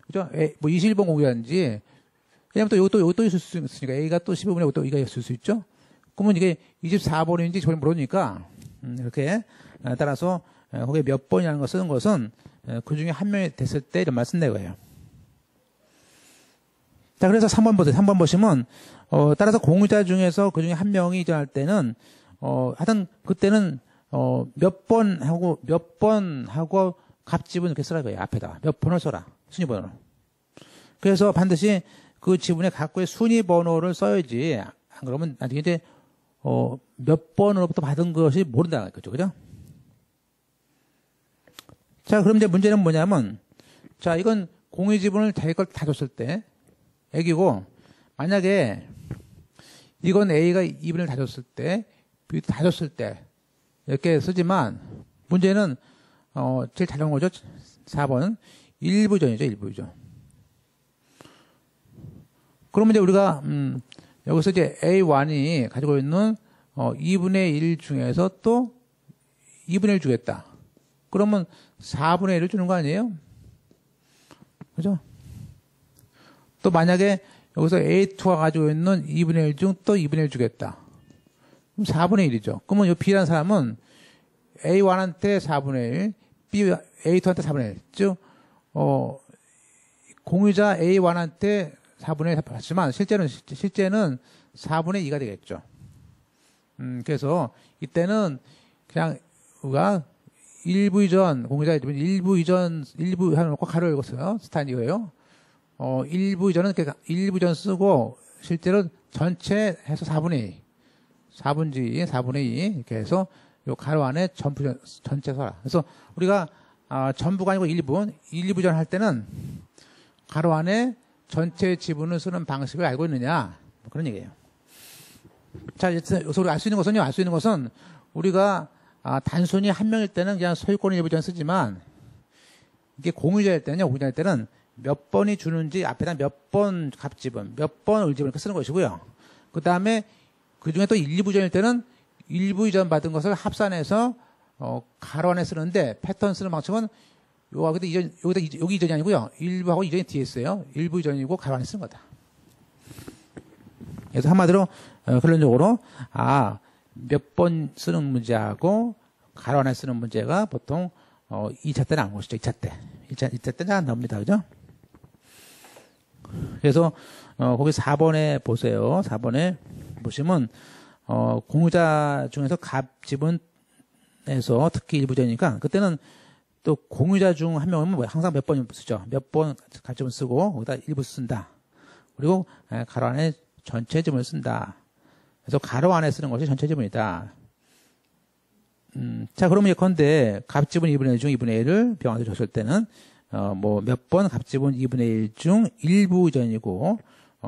그죠? 뭐 21번 공유자인지 왜냐면 또 이것도 있을 수 있으니까 A가 또 15분의 5 또 이가 있을 수 있죠? 그러면 이게 24번인지 저걸 모르니까 이렇게 따라서 거기에 몇 번이라는 거 쓰는 것은 그 중에 한 명이 됐을 때 이런 말 쓴다 이거예요. 자, 그래서 3번 보세요. 3번 보시면, 따라서 공유자 중에서 그 중에 한 명이 이전할 때는, 하여튼, 그때는, 몇 번 하고 갑지분 이렇게 쓰라 이거예요. 앞에다가. 몇 번을 써라. 순위번호를. 그래서 반드시 그 지분의 각구의 순위번호를 써야지. 안 그러면 나중에 이제, 몇 번으로부터 받은 것이 모른다는 거죠. 그죠? 자, 그럼 이제 문제는 뭐냐면, 자, 이건 공유 지분을 자기 걸 다 줬을 때, X이고, 만약에 이건 A가 2분을 다 줬을 때, B도 다 줬을 때, 이렇게 쓰지만, 문제는, 제일 잘 나온 거죠. 4번은 일부전이죠, 일부전. 그러면 이제 우리가, 여기서 이제 A1이 가지고 있는, 2분의 1 중에서 또 2분의 1 주겠다. 그러면 4분의 1을 주는 거 아니에요? 그죠? 또 만약에 여기서 A2가 가지고 있는 2분의 1 중 또 2분의 1 주겠다. 그럼 4분의 1이죠. 그러면 이 B라는 사람은 A1한테 4분의 1, A2한테 4분의 1. 즉, 공유자 A1한테 4분의 1 받지만 실제는 4분의 2가 되겠죠. 그래서 이때는 그냥 우리가 일부 이전, 공유자 일부 이전, 일부 해놓고 가로 읽었어요. 스타일 이거예요. 일부 이전은 일부 이전 쓰고 실제로 전체 해서 4분의 2. 4분의 2 이렇게 해서 요 가로 안에 전체 써라. 그래서 우리가 전부가 아니고 일부 이전 할 때는 가로 안에 전체 지분을 쓰는 방식을 알고 있느냐 뭐 그런 얘기예요. 자, 여기서 우리가 알 수 있는 것은 우리가 단순히 한 명일 때는 그냥 소유권 일부 이전 쓰지만 이게 공유자일 때는 몇 번이 주는지 앞에다 몇 번 갑지분, 몇 번 을지분 이렇게 쓰는 것이고요. 그 다음에 그 중에 또 일부 이전일 때는 일부 이전 받은 것을 합산해서 가로 안에 쓰는데 패턴 쓰는 방식은 여기 이전이 아니고요. 일부하고 이전이 뒤에 있어요. 일부 이전이고 가로 안에 쓰는 거다. 그래서 한마디로 결론적으로 몇 번 쓰는 문제하고 가로 안에 쓰는 문제가 보통 2차 때는 안 오시죠. 2차 때. 2차 때는 안 나옵니다. 그죠? 그래서 거기 4번에 보세요. 4번에 보시면 공유자 중에서 갑지분에서 특히 일부전이니까 그때는 또 공유자 중 한 명은 항상 몇 번 쓰죠. 몇 번 갑지분 쓰고 거기다 일부 쓴다. 그리고 가로 안에 전체 지분을 쓴다. 그래서 가로 안에 쓰는 것이 전체 지분이다. 자, 그러면 예컨대 갑지분 2분의 1 중 2분의 1을 병원에 줬을 때는 몇 번 갑지분 2분의 1 중 일부 이전이고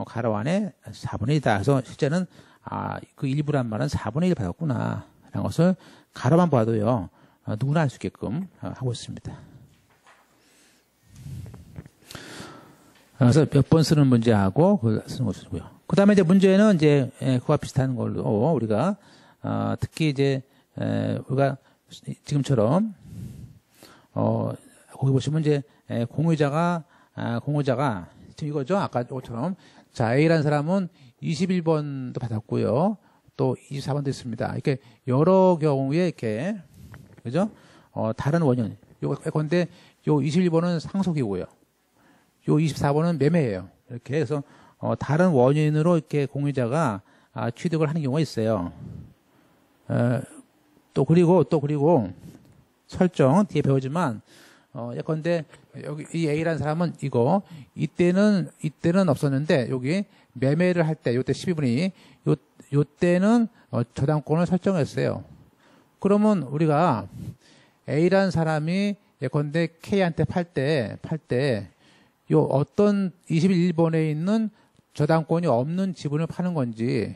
가로 안에 4분의 1이다. 그래서 실제는 그 일부란 말은 4분의 1 받았구나 라는 것을 가로만 봐도요 누구나 알 수 있게끔 하고 있습니다. 그래서 몇 번 쓰는 문제하고 그걸 쓰는 것이고요. 그 그 다음에 이제 문제는 이제, 그와 비슷한 걸로 우리가, 특히 이제, 우리가 지금처럼, 거기 보시면 이제, 공유자가 지금 이거죠. 아까 이것처럼. 자, A라는 사람은 21번도 받았고요. 또 24번도 있습니다. 이렇게 여러 경우에 이렇게, 그죠? 다른 원인. 근데 요 21번은 상속이고요. 요 24번은 매매예요. 이렇게 해서, 다른 원인으로 이렇게 공유자가 취득을 하는 경우가 있어요. 또 그리고 설정 뒤에 배우지만 예컨대 여기 이 A라는 사람은 이때는 없었는데 여기 매매를 할 때 요때 12분이 요때는 저당권을 설정했어요. 그러면 우리가 A라는 사람이 예컨대 K한테 팔 때 요 어떤 21번에 있는 저당권이 없는 지분을 파는 건지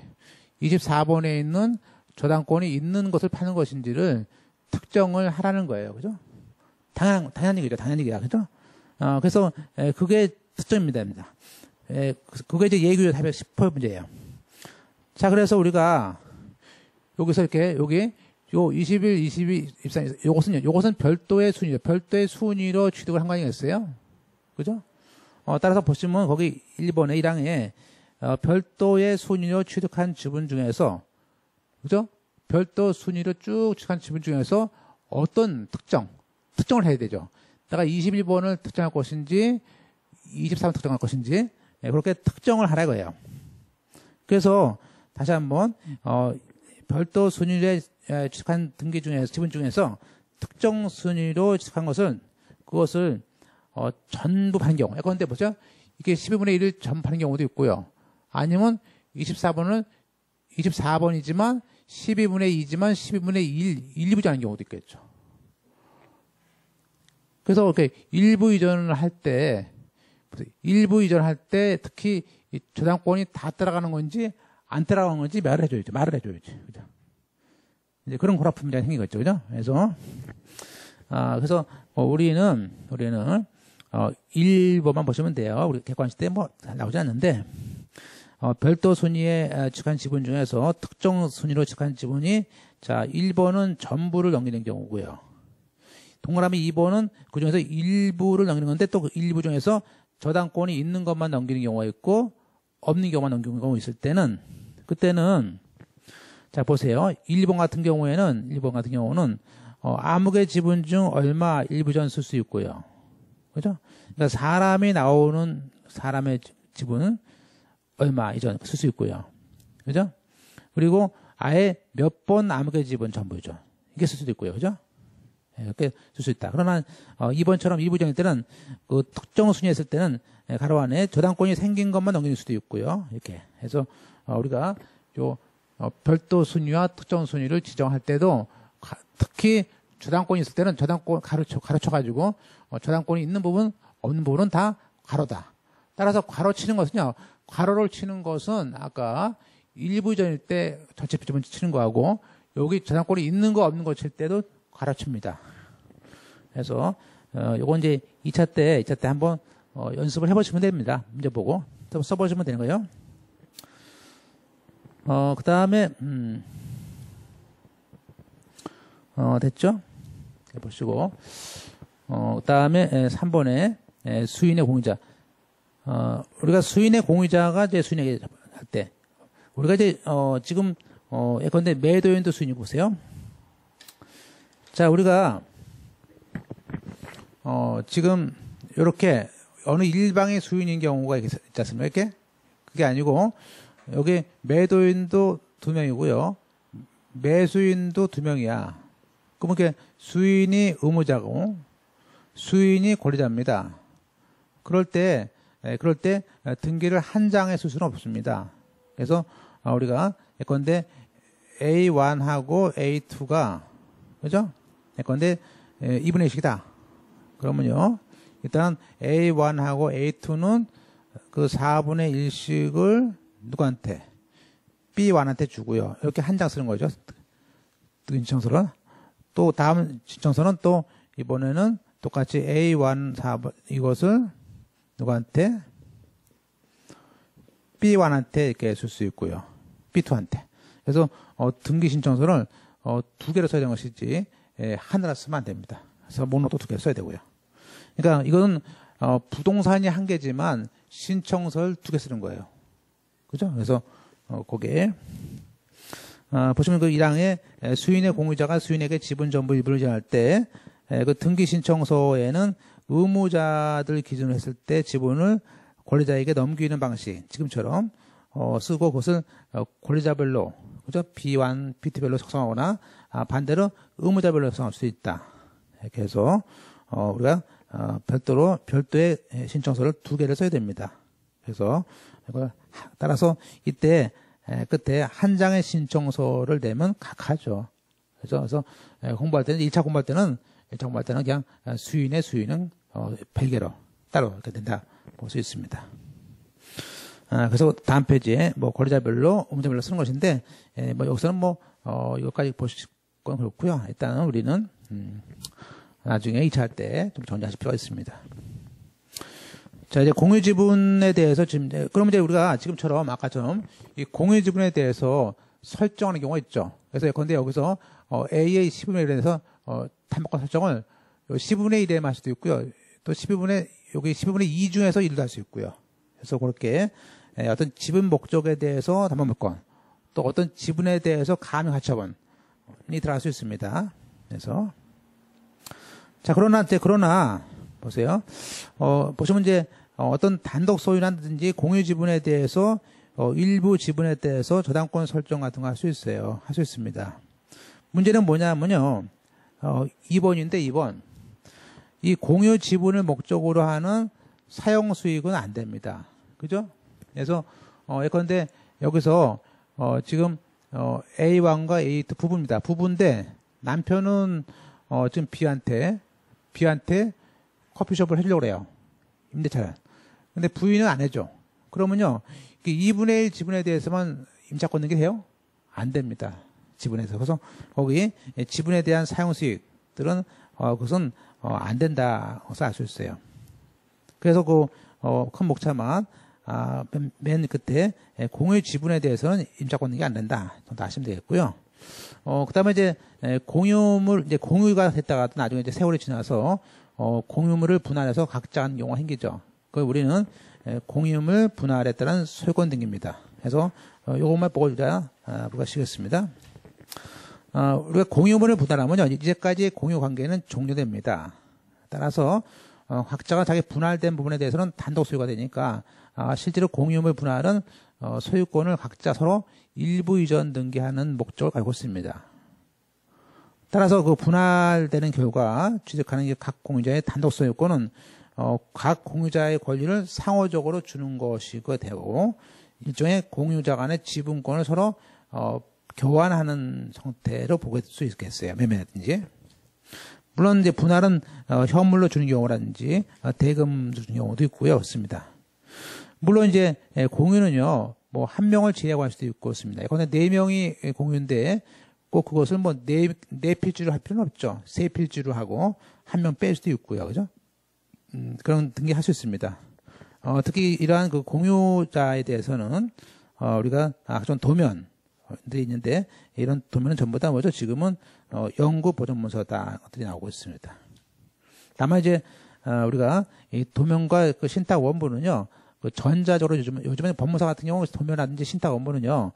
24번에 있는 저당권이 있는 것을 파는 것인지를 특정을 하라는 거예요. 그죠? 당연한 얘기죠. 당연한 얘기야. 그죠? 그래서 그게 특정입니다. 그게 이제 예규율 답의 10% 문제예요. 자, 그래서 우리가 여기서 이렇게 요 21, 22, 23, 요것은 별도의 순위죠. 별도의 순위로 취득을 한 거 아니겠어요? 그죠? 따라서 보시면 거기 1번에 1항에 별도의 순위로 취득한 지분 중에서 그죠? 별도 순위로 쭉 취득한 지분 중에서 어떤 특정을 해야 되죠. 내가 21번을 특정할 것인지 23번 특정할 것인지 그렇게 특정을 하라 이거예요. 그래서 다시 한번 별도 순위로 취득한 등기 중에서 지분 중에서 특정 순위로 취득한 그것을 전부 파는 경우. 그런데 보죠. 이게 12분의 1을 전부 파는 경우도 있고요. 아니면 24번이지만 12분의 2지만 12분의 1부 이전하는 경우도 있겠죠. 그래서 이렇게 일부 이전을 할 때 특히 이 저당권이 다 따라가는 건지 안 따라가는 건지 말을 해줘야죠. 그죠? 이제 그런 고라프 문제가 생기겠죠. 그죠? 그래서 우리는 1번만 보시면 돼요. 우리 객관식 때 나오지 않는데, 별도 순위에 취득한 지분 중에서 특정 순위로 취득한 지분이, 자, 1번은 전부를 넘기는 경우고요. 동그라미 2번은 그 중에서 일부를 넘기는 건데, 또 그 일부 중에서 저당권이 있는 것만 넘기는 경우가 있고, 없는 경우만 넘기는 경우가 있을 때는, 그때는, 자, 보세요. 1번 같은 경우는, 암흑의 지분 중 얼마 일부전 쓸 수 있고요. 그죠? 그러니까 사람의 지분은 얼마 이전 쓸 수 있고요. 그죠? 그리고 아예 몇 번 암흑의 지분 전부죠. 이게 쓸 수도 있고요. 그죠? 이렇게 쓸 수 있다. 그러나 2번처럼 일부전일 때는 그 특정 순위에 있을 때는 가로 안에 저당권이 생긴 것만 넘길 수도 있고요. 이렇게 해서 우리가 별도 순위와 특정 순위를 지정할 때도 특히 저당권이 있을 때는 저당권 가로쳐가지고 저당권이 있는 부분, 없는 부분은 다 가로다. 따라서 가로 치는 것은요, 가로를 치는 것은 아까 일부전일 때 전체 비점을 치는 거하고 여기 저당권이 있는 거 없는 거 칠 때도 가로 칩니다. 그래서 요건 이제 2차 때 한번 연습을 해보시면 됩니다. 문제 보고 써보시면 되는 거예요. 그 다음에 됐죠? 해보시고 그 다음에 3번에 수인의 공유자. 우리가 수인의 공유자가 이제 수인에게 할 때 우리가 이제 지금 예컨대 매도인도 수인이 보세요. 자, 우리가 지금 이렇게 어느 일방의 수인인 경우가 있지 않습니까? 이렇게 그게 아니고 여기 매도인도 2명이고요. 매수인도 2명이야. 그러면 이렇게 수인이 의무자고 수인이 권리자입니다. 그럴 때 등기를 한 장에 쓸 수는 없습니다. 그래서 우리가 예컨대 A1하고 A2가 그죠? 예컨대 2분의 1씩이다. 그러면요. 일단 A1하고 A2는 그 4분의 1씩을 누구한테? B1한테 주고요. 이렇게 한 장 쓰는 거죠. 신청서는. 또 다음 신청서는 또 이번에는 똑같이 A1 4번 이것을 누구한테? B1한테 이렇게 쓸 수 있고요. B2한테. 그래서 등기 신청서를 두 개로 써야 되는 것이지 하나로 쓰면 안 됩니다. 그래서 목록도 두 개 써야 되고요. 그러니까 이건 부동산이 한 개지만 신청서를 두 개 쓰는 거예요. 그죠? 그래서 거기에 보시면 그 1항에 수인의 공유자가 수인에게 지분 전부 일부를 이전할 때 그 등기 신청서에는 의무자들 기준으로 했을 때 지분을 권리자에게 넘기는 방식 지금처럼 쓰고 그것을 권리자별로 그죠? B1, B2별로 작성하거나 반대로 의무자별로 작성할 수 있다. 이렇게 해서 우리가 별도의 신청서를 두 개를 써야 됩니다. 그래서 따라서 이때 끝에 한 장의 신청서를 내면 각하죠. 그래서 공부할 때는 1차 공부할 때는 그냥 수인은 별개로 따로 이렇게 된다 볼 수 있습니다. 그래서 다음 페이지에 뭐 권리자별로 의무자별로 쓰는 것인데 뭐 여기서는 이것까지 보실 건 그렇고요. 일단은 우리는 나중에 2차 할 때 좀 정리하실 필요가 있습니다. 자, 이제 공유 지분에 대해서 그럼 이제 우리가 지금처럼 아까처럼 이 공유 지분에 대해서 설정하는 경우가 있죠. 그래서 예컨대 여기서 A의 10분의 1에 대해서摊保권 설정을 10분의 1에 할 수도 있고요. 또 여기 10분의 2 중에서 1도 할 수 있고요. 그래서 그렇게 어떤 지분 목적에 대해서 담보물권, 또 어떤 지분에 대해서 가압류 가처분이 들어갈 수 있습니다. 그래서 자, 그러나 보세요. 보시면 이제 어떤 단독 소유라든지 공유 지분에 대해서 일부 지분에 대해서 저당권 설정 같은 거 할 수 있어요. 할 수 있습니다. 문제는 뭐냐면요. 2번인데 2번. 이 공유 지분을 목적으로 하는 사용 수익은 안 됩니다. 그죠? 그래서 예컨대 여기서 지금 A1과 A2 부부입니다. 부부인데 남편은 지금 B한테 커피숍을 해주려고 그래요. 임대차를. 근데 부인은 안 해줘. 그러면요, 2분의 1 지분에 대해서만 임차권 등기해요? 안 됩니다. 지분에서. 그래서 거기 지분에 대한 사용 수익들은 그것은 안 된다. 그래서 알 수 있어요. 그래서 큰 목차만 맨 끝에 공유 지분에 대해서는 임차권 등기 안 된다. 정도 아시면 되겠고요. 그다음에 이제 공유가 됐다가 나중에 이제 세월이 지나서 공유물을 분할해서 각자 하는 경우가 생기죠. 그 우리는 공유물 분할에 따른 소유권 등기입니다. 그래서 이것만 보고 보시겠습니다. 우리가 공유물을 분할하면요, 이제까지 공유 관계는 종료됩니다. 따라서 각자가 자기 분할된 부분에 대해서는 단독 소유가 되니까 실제로 공유물 분할은 소유권을 각자 서로 일부 이전 등기하는 목적을 가지고 있습니다. 따라서 그 분할되는 결과 취득하는 각 공유자의 단독 소유권은 각 공유자의 권리를 상호적으로 주는 것이고 되고 일종의 공유자 간의 지분권을 서로 교환하는 형태로 보게 될 수 있겠어요. 매매라든지. 물론 이제 분할은 현물로 주는 경우라든지 대금 주는 경우도 있고요. 없습니다. 물론 이제 공유는요, 뭐 한 명을 제외하고 할 수도 있고 그렇습니다. 그런데 4명이 공유인데 꼭 그것을 뭐 네 필지로 할 필요는 없죠. 3필지로 하고 한 명 뺄 수도 있고요. 그죠? 그런 등기할 수 있습니다. 특히 이러한 그 공유자에 대해서는 우리가 좀 도면들이 있는데 이런 도면은 전부 다 뭐죠? 지금은 영구 보존문서다들이 나오고 있습니다. 다만 이제 우리가 이 도면과 그 신탁 원본은요, 그 전자적으로 요즘에 법무사 같은 경우 도면이라든지 신탁 원본은요,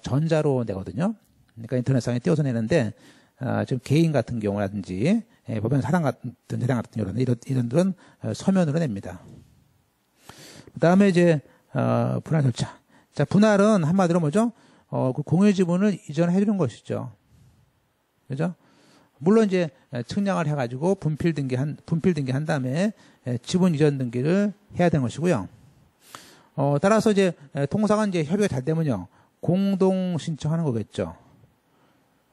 전자로 내거든요. 그러니까 인터넷상에 띄워서 내는데 지금 개인 같은 경우라든지 법원 사당 같은 대당 같은 경우는 이런들은 서면으로 냅니다. 그다음에 이제 분할 절차. 자, 분할은 한마디로 뭐죠? 그 공유 지분을 이전해 주는 것이죠. 그죠? 물론 이제 측량을 해가지고 분필 등기한 다음에 지분 이전 등기를 해야 되는 것이고요. 따라서 이제 통상은 이제 협의가 잘 되면요, 공동 신청하는 거겠죠.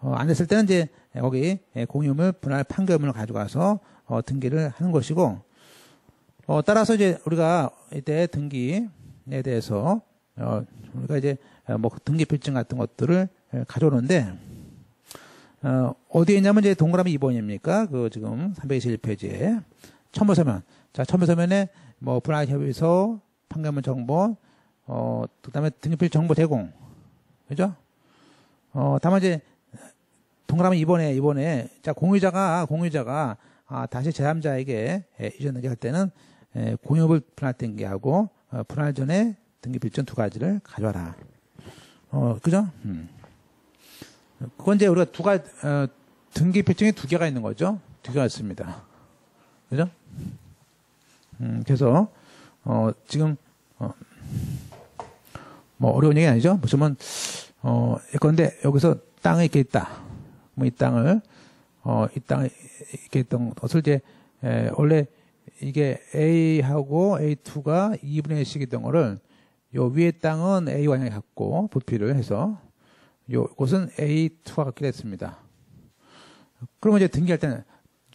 안 됐을 때는 이제 거기 공유물 분할 판결문을 가져가서 등기를 하는 것이고, 따라서 이제 우리가 이때 등기에 대해서 우리가 이제 뭐 등기 필증 같은 것들을 가져오는데 어디에 있냐면 이제 동그라미 2번입니까? 그 지금 321페이지에 첨부서면. 자, 첨부서면에 뭐 분할 협의서, 판결문 정보, 그다음에 등기필 정보 제공. 그죠? 다만 이제 동그라미 이번에 자 공유자가 다시 제3자에게 이전 등기할 때는 공유물 분할 등기하고 분할 전에 등기필증 두 가지를 가져와라. 그죠? 그건 이제 우리가 등기필증이 두 개가 있는 거죠. 두 개가 있습니다. 그죠? 그래서 지금 뭐 어려운 얘기 아니죠? 보시면 예컨대 여기서 땅이 이렇게 있다. 뭐 이 땅을 이 땅에 이렇게 있던 것을 이제 원래 이게 A하고 A2가 2분의 1씩 있던 거를 요 위에 땅은 A1이 갖고 부피를 해서 요곳은 A2가 갖게 됐습니다. 그러면 이제 등기할 때는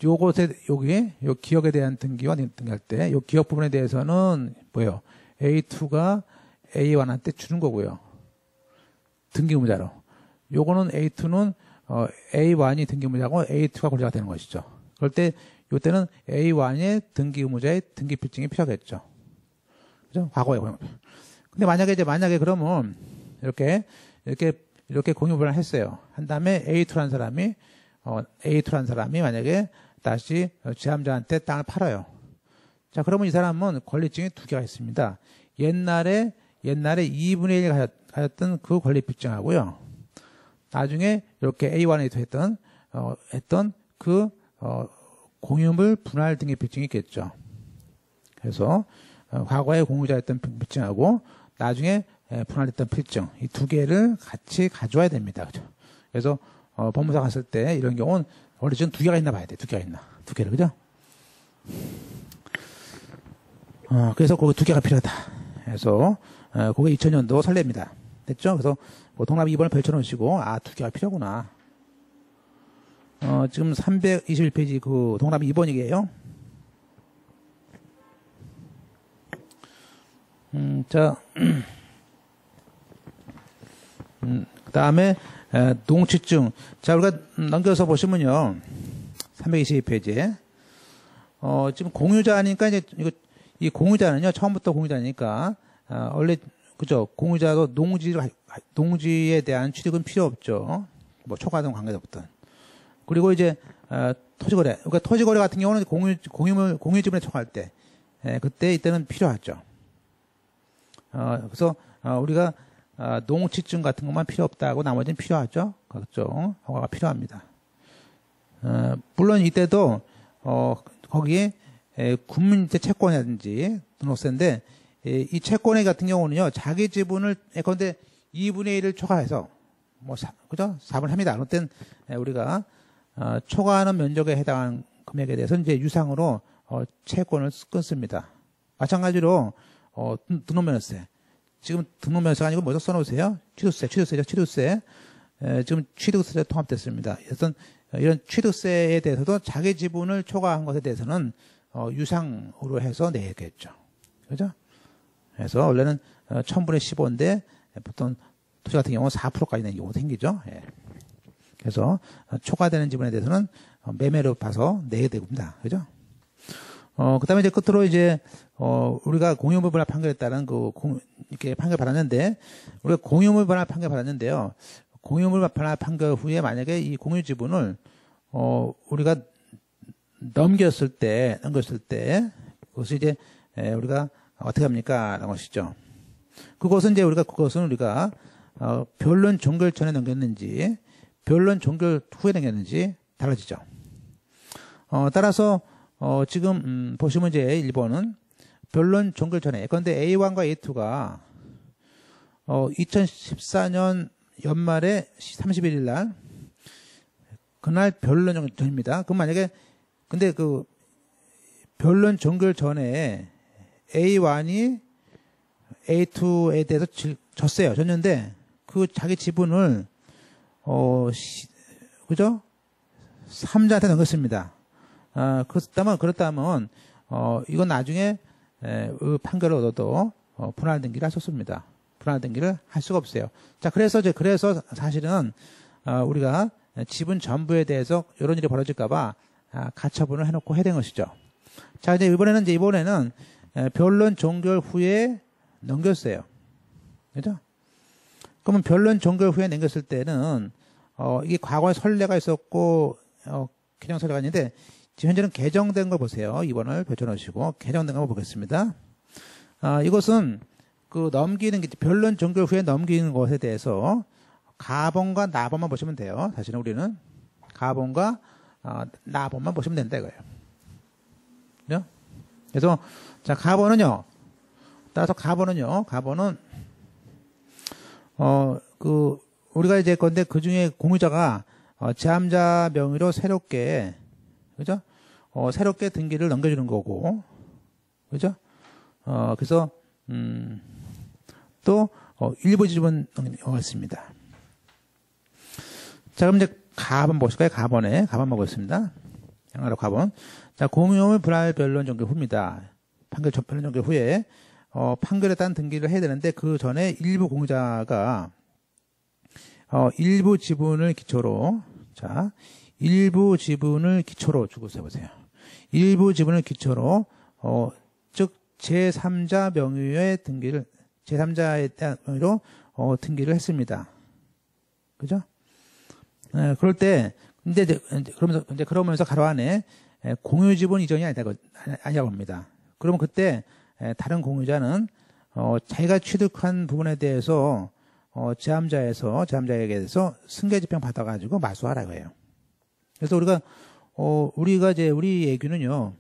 요곳에 여기 요 기억에 대한 등기와 등기할 때 요 기억 부분에 대해서는 뭐예요? A2가 A1한테 주는 거고요. 등기 의무자로. 요거는 A2는 A1이 등기 의무자고 A2가 권리자가 되는 것이죠. 그럴 때 요때는 A1의 등기 의무자의 등기 필증이 필요하겠죠. 그죠? 과거에. 근데 만약에 그러면 이렇게 공유분할 했어요. 한 다음에 A2라는 사람이 만약에 다시 제3자한테 땅을 팔아요. 자, 그러면 이 사람은 권리증이 두 개가 있습니다. 옛날에 2분의 1 가졌던 그 권리필증하고요. 나중에 이렇게 A1, A2 했던 그 공유물 분할 등기 필증이 있겠죠. 그래서 과거에 공유자였던 필증하고 나중에 분할했던 필증 이 두 개를 같이 가져와야 됩니다. 그죠? 그래서 법무사 갔을 때 이런 경우는 권리증 두 개가 있나 봐야 돼. 두 개가 있나? 두 개를 그죠? 그래서 그 두 개가 필요하다. 그래서 그게 2000년도 설례입니다. 됐죠? 그래서 동남아 2번을 펼쳐놓으시고 두 개가 필요하구나. 지금 321페이지 그 동남아 2번이에요. 자, 그 다음에 농취증. 자, 우리가 넘겨서 보시면요. 322페이지에 지금 공유자니까 이제 이 공유자는요. 처음부터 공유자니까 원래 그죠? 공유자도 농지에 대한 취득은 필요 없죠. 뭐 초과등 관계자부터. 그리고 이제 토지거래. 그러니까 토지거래 같은 경우는 공유지분에 초과할 때 그때 이때는 필요하죠. 그래서 우리가 농취증 같은 것만 필요 없다고 나머지는 필요하죠. 각종 허가가 필요합니다. 물론 이때도 거기에 국민재 채권이라든지 등록세인데 이 채권회 같은 경우는요 자기 지분을 예컨대 2분의 1을 초과해서 그죠? 4분의 3이다. 그럴 땐 우리가 초과하는 면적에 해당하는 금액에 대해서 이제 유상으로 채권을 끊습니다. 마찬가지로 등록면허세. 지금 등록면허세가 아니고 뭐죠? 써놓으세요? 취득세죠. 취득세. 지금 취득세에 통합됐습니다. 그래서 이런 취득세에 대해서도 자기 지분을 초과한 것에 대해서는 유상으로 해서 내겠죠. 그죠? 그래서 원래는 1000분의 15인데 보통 토지 같은 경우는 4%까지 내는 경우가 생기죠. 예. 그래서 초과되는 지분에 대해서는 매매로 봐서 내야 됩니다. 그죠? 그 다음에 이제 끝으로 이제 우리가 공유물 분할 판결에 따른 이렇게 판결 받았는데 우리가 공유물 분할 판결 받았는데요. 공유물 분할 판결 후에 만약에 이 공유 지분을 우리가 넘겼을 때 그것이 이제 우리가 어떻게 합니까? 라는 것이죠. 그것은 우리가 변론 종결 전에 넘겼는지 변론 종결 후에 넘겼는지 달라지죠. 따라서 지금 보시면 이제 1번은 변론 종결 전에 그런데 A1과 A2가 2014년 연말에 31일 날 그날 변론 전입니다. 그럼 만약에 근데 그 변론 종결 전에 A1이 A2에 대해서 졌는데 그 자기 지분을 그죠? 3자한테 넘겼습니다. 그렇다면 이건 나중에 판결을 얻어도 분할 등기를 하셨습니다. 분할 등기를 할 수가 없어요. 자, 그래서 사실은 우리가 지분 전부에 대해서 이런 일이 벌어질까봐 가처분을 해놓고 해야 되는 것이죠. 자, 이제 이번에는 변론 종결 후에 넘겼어요. 그죠? 그러면 변론 종결 후에 남겼을 때는, 이게 과거에 선례가 있었고, 개정 선례가 있는데, 지금 현재는 개정된 걸 보세요. 2번을 펼쳐놓으시고, 개정된 걸 보겠습니다. 이것은 그 넘기는 게, 변론 종결 후에 넘기는 것에 대해서 가본과 나본만 보시면 돼요. 사실은 우리는 가본과 나본만 보시면 된다 이거예요. 그죠? 그래서, 자, 가본은요, 따라서 가본은, 우리가 이제 건데 그 중에 공유자가, 제3자 명의로 새롭게, 그죠? 새롭게 등기를 넘겨주는 거고, 그죠? 그래서, 또, 일부 지분 넘겼습니다. 자, 그럼 이제 가본 보실까요? 가본 보겠습니다. 양화로 가본. 자, 공유물 분할 변론 종결 후입니다. 판결 변론 종결 후에, 판결에 따른 등기를 해야 되는데, 그 전에 일부 공유자가, 일부 지분을 기초로, 자, 일부 지분을 기초로 주고 써보세요. 일부 지분을 기초로, 즉, 제3자 명의의 등기를, 제3자의 명의로, 등기를 했습니다. 그죠? 그럴 때, 그러면서 가로 안에, 공유 지분 이전이 아니라고 합니다. 그러면 그때, 다른 공유자는, 자기가 취득한 부분에 대해서, 제3자에게 대해서 승계집행 받아가지고 마수하라고 해요. 그래서 우리가 이제, 우리 얘기는요,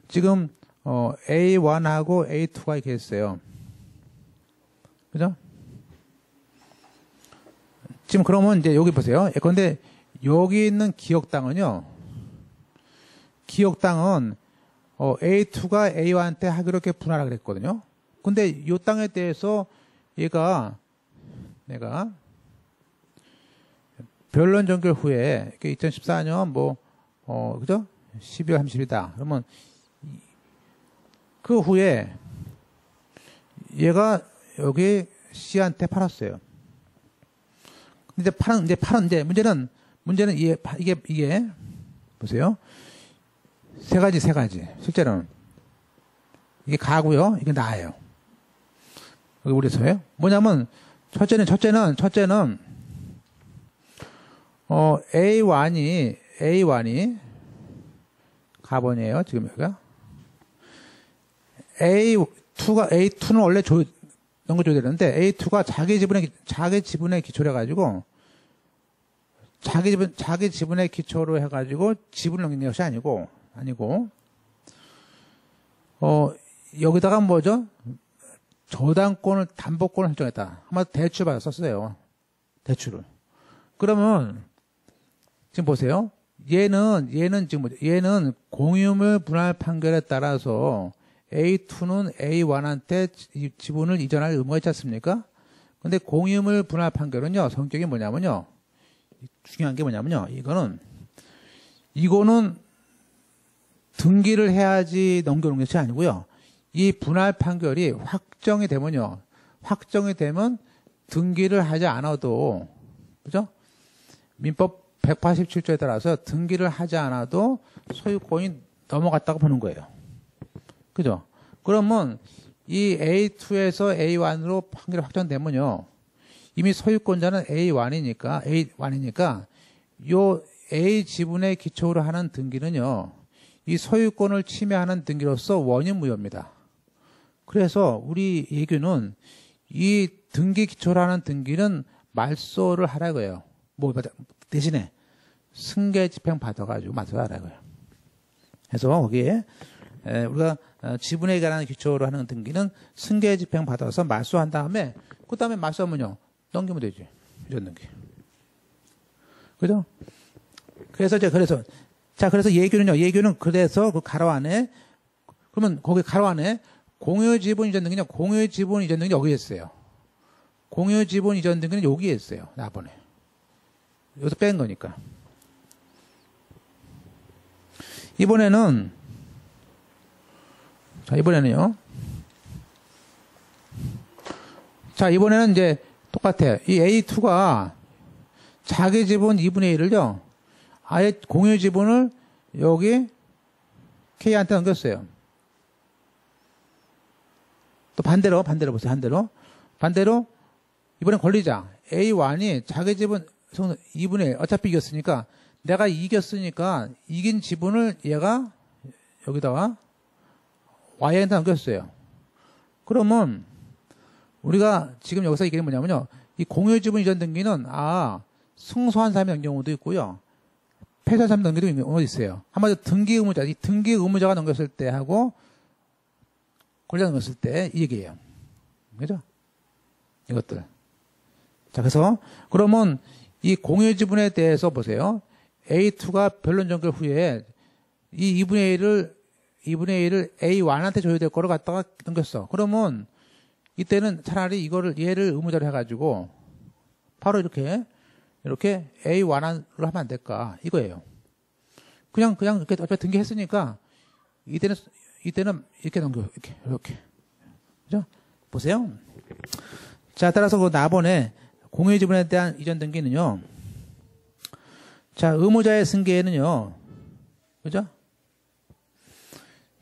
지금, A1하고 A2가 이렇게 있어요. 그죠? 지금 그러면 이제 여기 보세요. 그런데 여기 있는 기억당은요, 기억당은, A2가 A1한테 하기로 이렇게 분할하기로 했거든요. 근데 이 땅에 대해서 내가 변론 종결 후에 2014년 그죠? 12월 30일이다. 그러면 그 후에 얘가 여기 C한테 팔았어요. 근데 문제는 이게 보세요. 세 가지. 실제로는 이게 가고요. 이게 나예요. 여기 우리서요. 뭐냐면 첫째는 A1이 가본이에요. 지금 여기가 A2는 원래 넘겨줘야 되는데 A2가 자기 지분에 기초로 해가지고 자기 지분에 기초로 해가지고 지분을 넘기는 것이 아니고 여기다가 뭐죠? 저당권을 담보권을 설정했다. 한마디로 대출 받아 썼어요. 대출을. 그러면 지금 보세요. 얘는 공유물 분할 판결에 따라서 A2는 A1한테 지분을 이전할 의무가 있지 않습니까? 근데 공유물 분할 판결은요, 성격이 뭐냐면요, 중요한 게 뭐냐면요, 이거는 등기를 해야지 넘겨놓은 것이 아니고요, 이 분할 판결이 확정이 되면 등기를 하지 않아도, 그죠? 민법 187조에 따라서 등기를 하지 않아도 소유권이 넘어갔다고 보는 거예요. 그죠? 그러면 이 A2에서 A1으로 판결이 확정되면요, 이미 소유권자는 A1이니까 요 A 지분의 기초로 하는 등기는요, 이 소유권을 침해하는 등기로서 원인무효입니다. 그래서 우리 예규는 이 등기 기초로 하는 등기는 말소를 하라고 해요. 대신에 승계 집행 받아가지고 말소하라고 해요. 그래서 거기에 우리가 지분에 관한 기초로 하는 등기는 승계 집행 받아서 말소한 다음에 그 다음에 말소하면요, 넘기면 되지. 이전 등기. 그죠? 그래서 예규는 그래서 그 가로 안에, 그러면 거기 가로 안에 공유 지분 이전 등기는 공유 지분 이전 등기 여기에 있어요. 공유 지분 이전 등기는 여기에 있어요. 나번에. 여기서 뺀 거니까. 이번에는요. 이번에는 이제 똑같아요. 이 A2가 자기 지분 2분의 1을요, 아예 공유 지분을 여기 K한테 넘겼어요. 또 반대로 보세요. 반대로 이번엔 권리자 A1이 자기 지분 2분의 1 어차피 이겼으니까 내가 이겼으니까 이긴 지분을 얘가 여기다가 Y한테 남겼어요. 그러면 우리가 지금 여기서 얘기하는 뭐냐면요. 이 공유 지분 이전 등기는 승소한 사람이 넘긴 경우도 있고요. 패소한 사람이 넘긴 경우도 있어요. 한마디로 등기 의무자, 이 등기 의무자가 넘겼을 때 하고 권리자가 넘겼을 때 이 얘기예요. 그죠? 이것들. 자, 그래서 그러면 이 공유 지분에 대해서 보세요. A2가 변론 전결 후에 이 2분의 1을 A1한테 줘야 될 거를 갖다가 넘겼어. 그러면 이때는 차라리 얘를 의무자로 해가지고 바로 이렇게 A1으로 하면 안 될까? 이거예요. 그냥 이렇게 어차피 등기했으니까 이때는 이렇게 넘겨. 이렇게. 그죠? 보세요. 자, 따라서 그 나번에 공유 지분에 대한 이전 등기는요. 자, 의무자의 승계에는요. 그죠?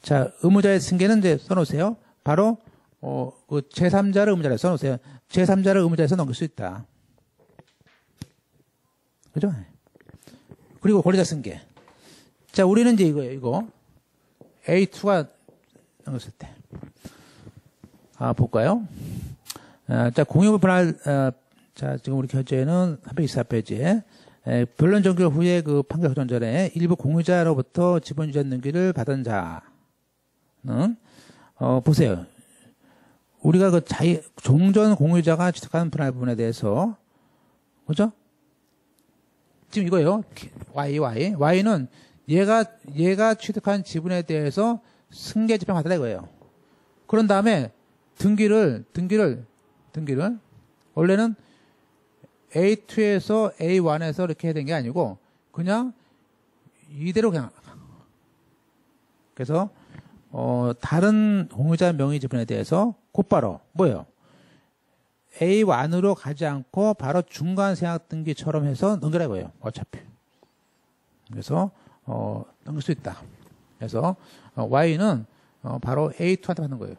자, 의무자의 승계는 이제 써놓으세요. 바로, 그 제3자를 의무자로 써놓으세요. 제3자를 의무자에서 넘길 수 있다. 그죠? 그리고 권리자 승계. 자, 우리는 이제 이거예요, 이거. A2가 넘겼을 때. 볼까요? 자, 공유 분할, 자, 지금 우리 결제는 324페이지에 변론 종결 후에 그 판결 확정 전에 일부 공유자로부터 지분 이전 등기를 받은 자는 보세요. 우리가 그 종전 공유자가 취득하는 분할 부분에 대해서 그죠? 지금 이거예요. Y는 얘가 취득한 지분에 대해서 승계 집행 받았다 이거예요. 그런 다음에 등기를 원래는 A2에서 A1에서 이렇게 해야 되는 게 아니고 그냥 이대로 그냥 그래서 다른 공유자 명의 지분에 대해서 곧바로 뭐예요? A1으로 가지 않고 바로 중간 세약 등기처럼 해서 넘겨라 이거예요. 어차피. 그래서 넘길 수 있다. 그래서 Y는 바로 A2한테 받는 거예요.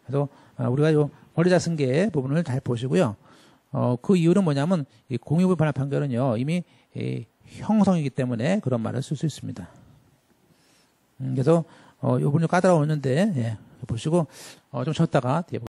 그래서 우리가 이 권리자 승계 부분을 잘 보시고요. 그 이유는 뭐냐면 이 공유부 반환 판결은요 이미 형성이기 때문에 그런 말을 쓸 수 있습니다. 그래서 이 부분이 까다로웠는데 보시고 좀 쉬었다가 뒤에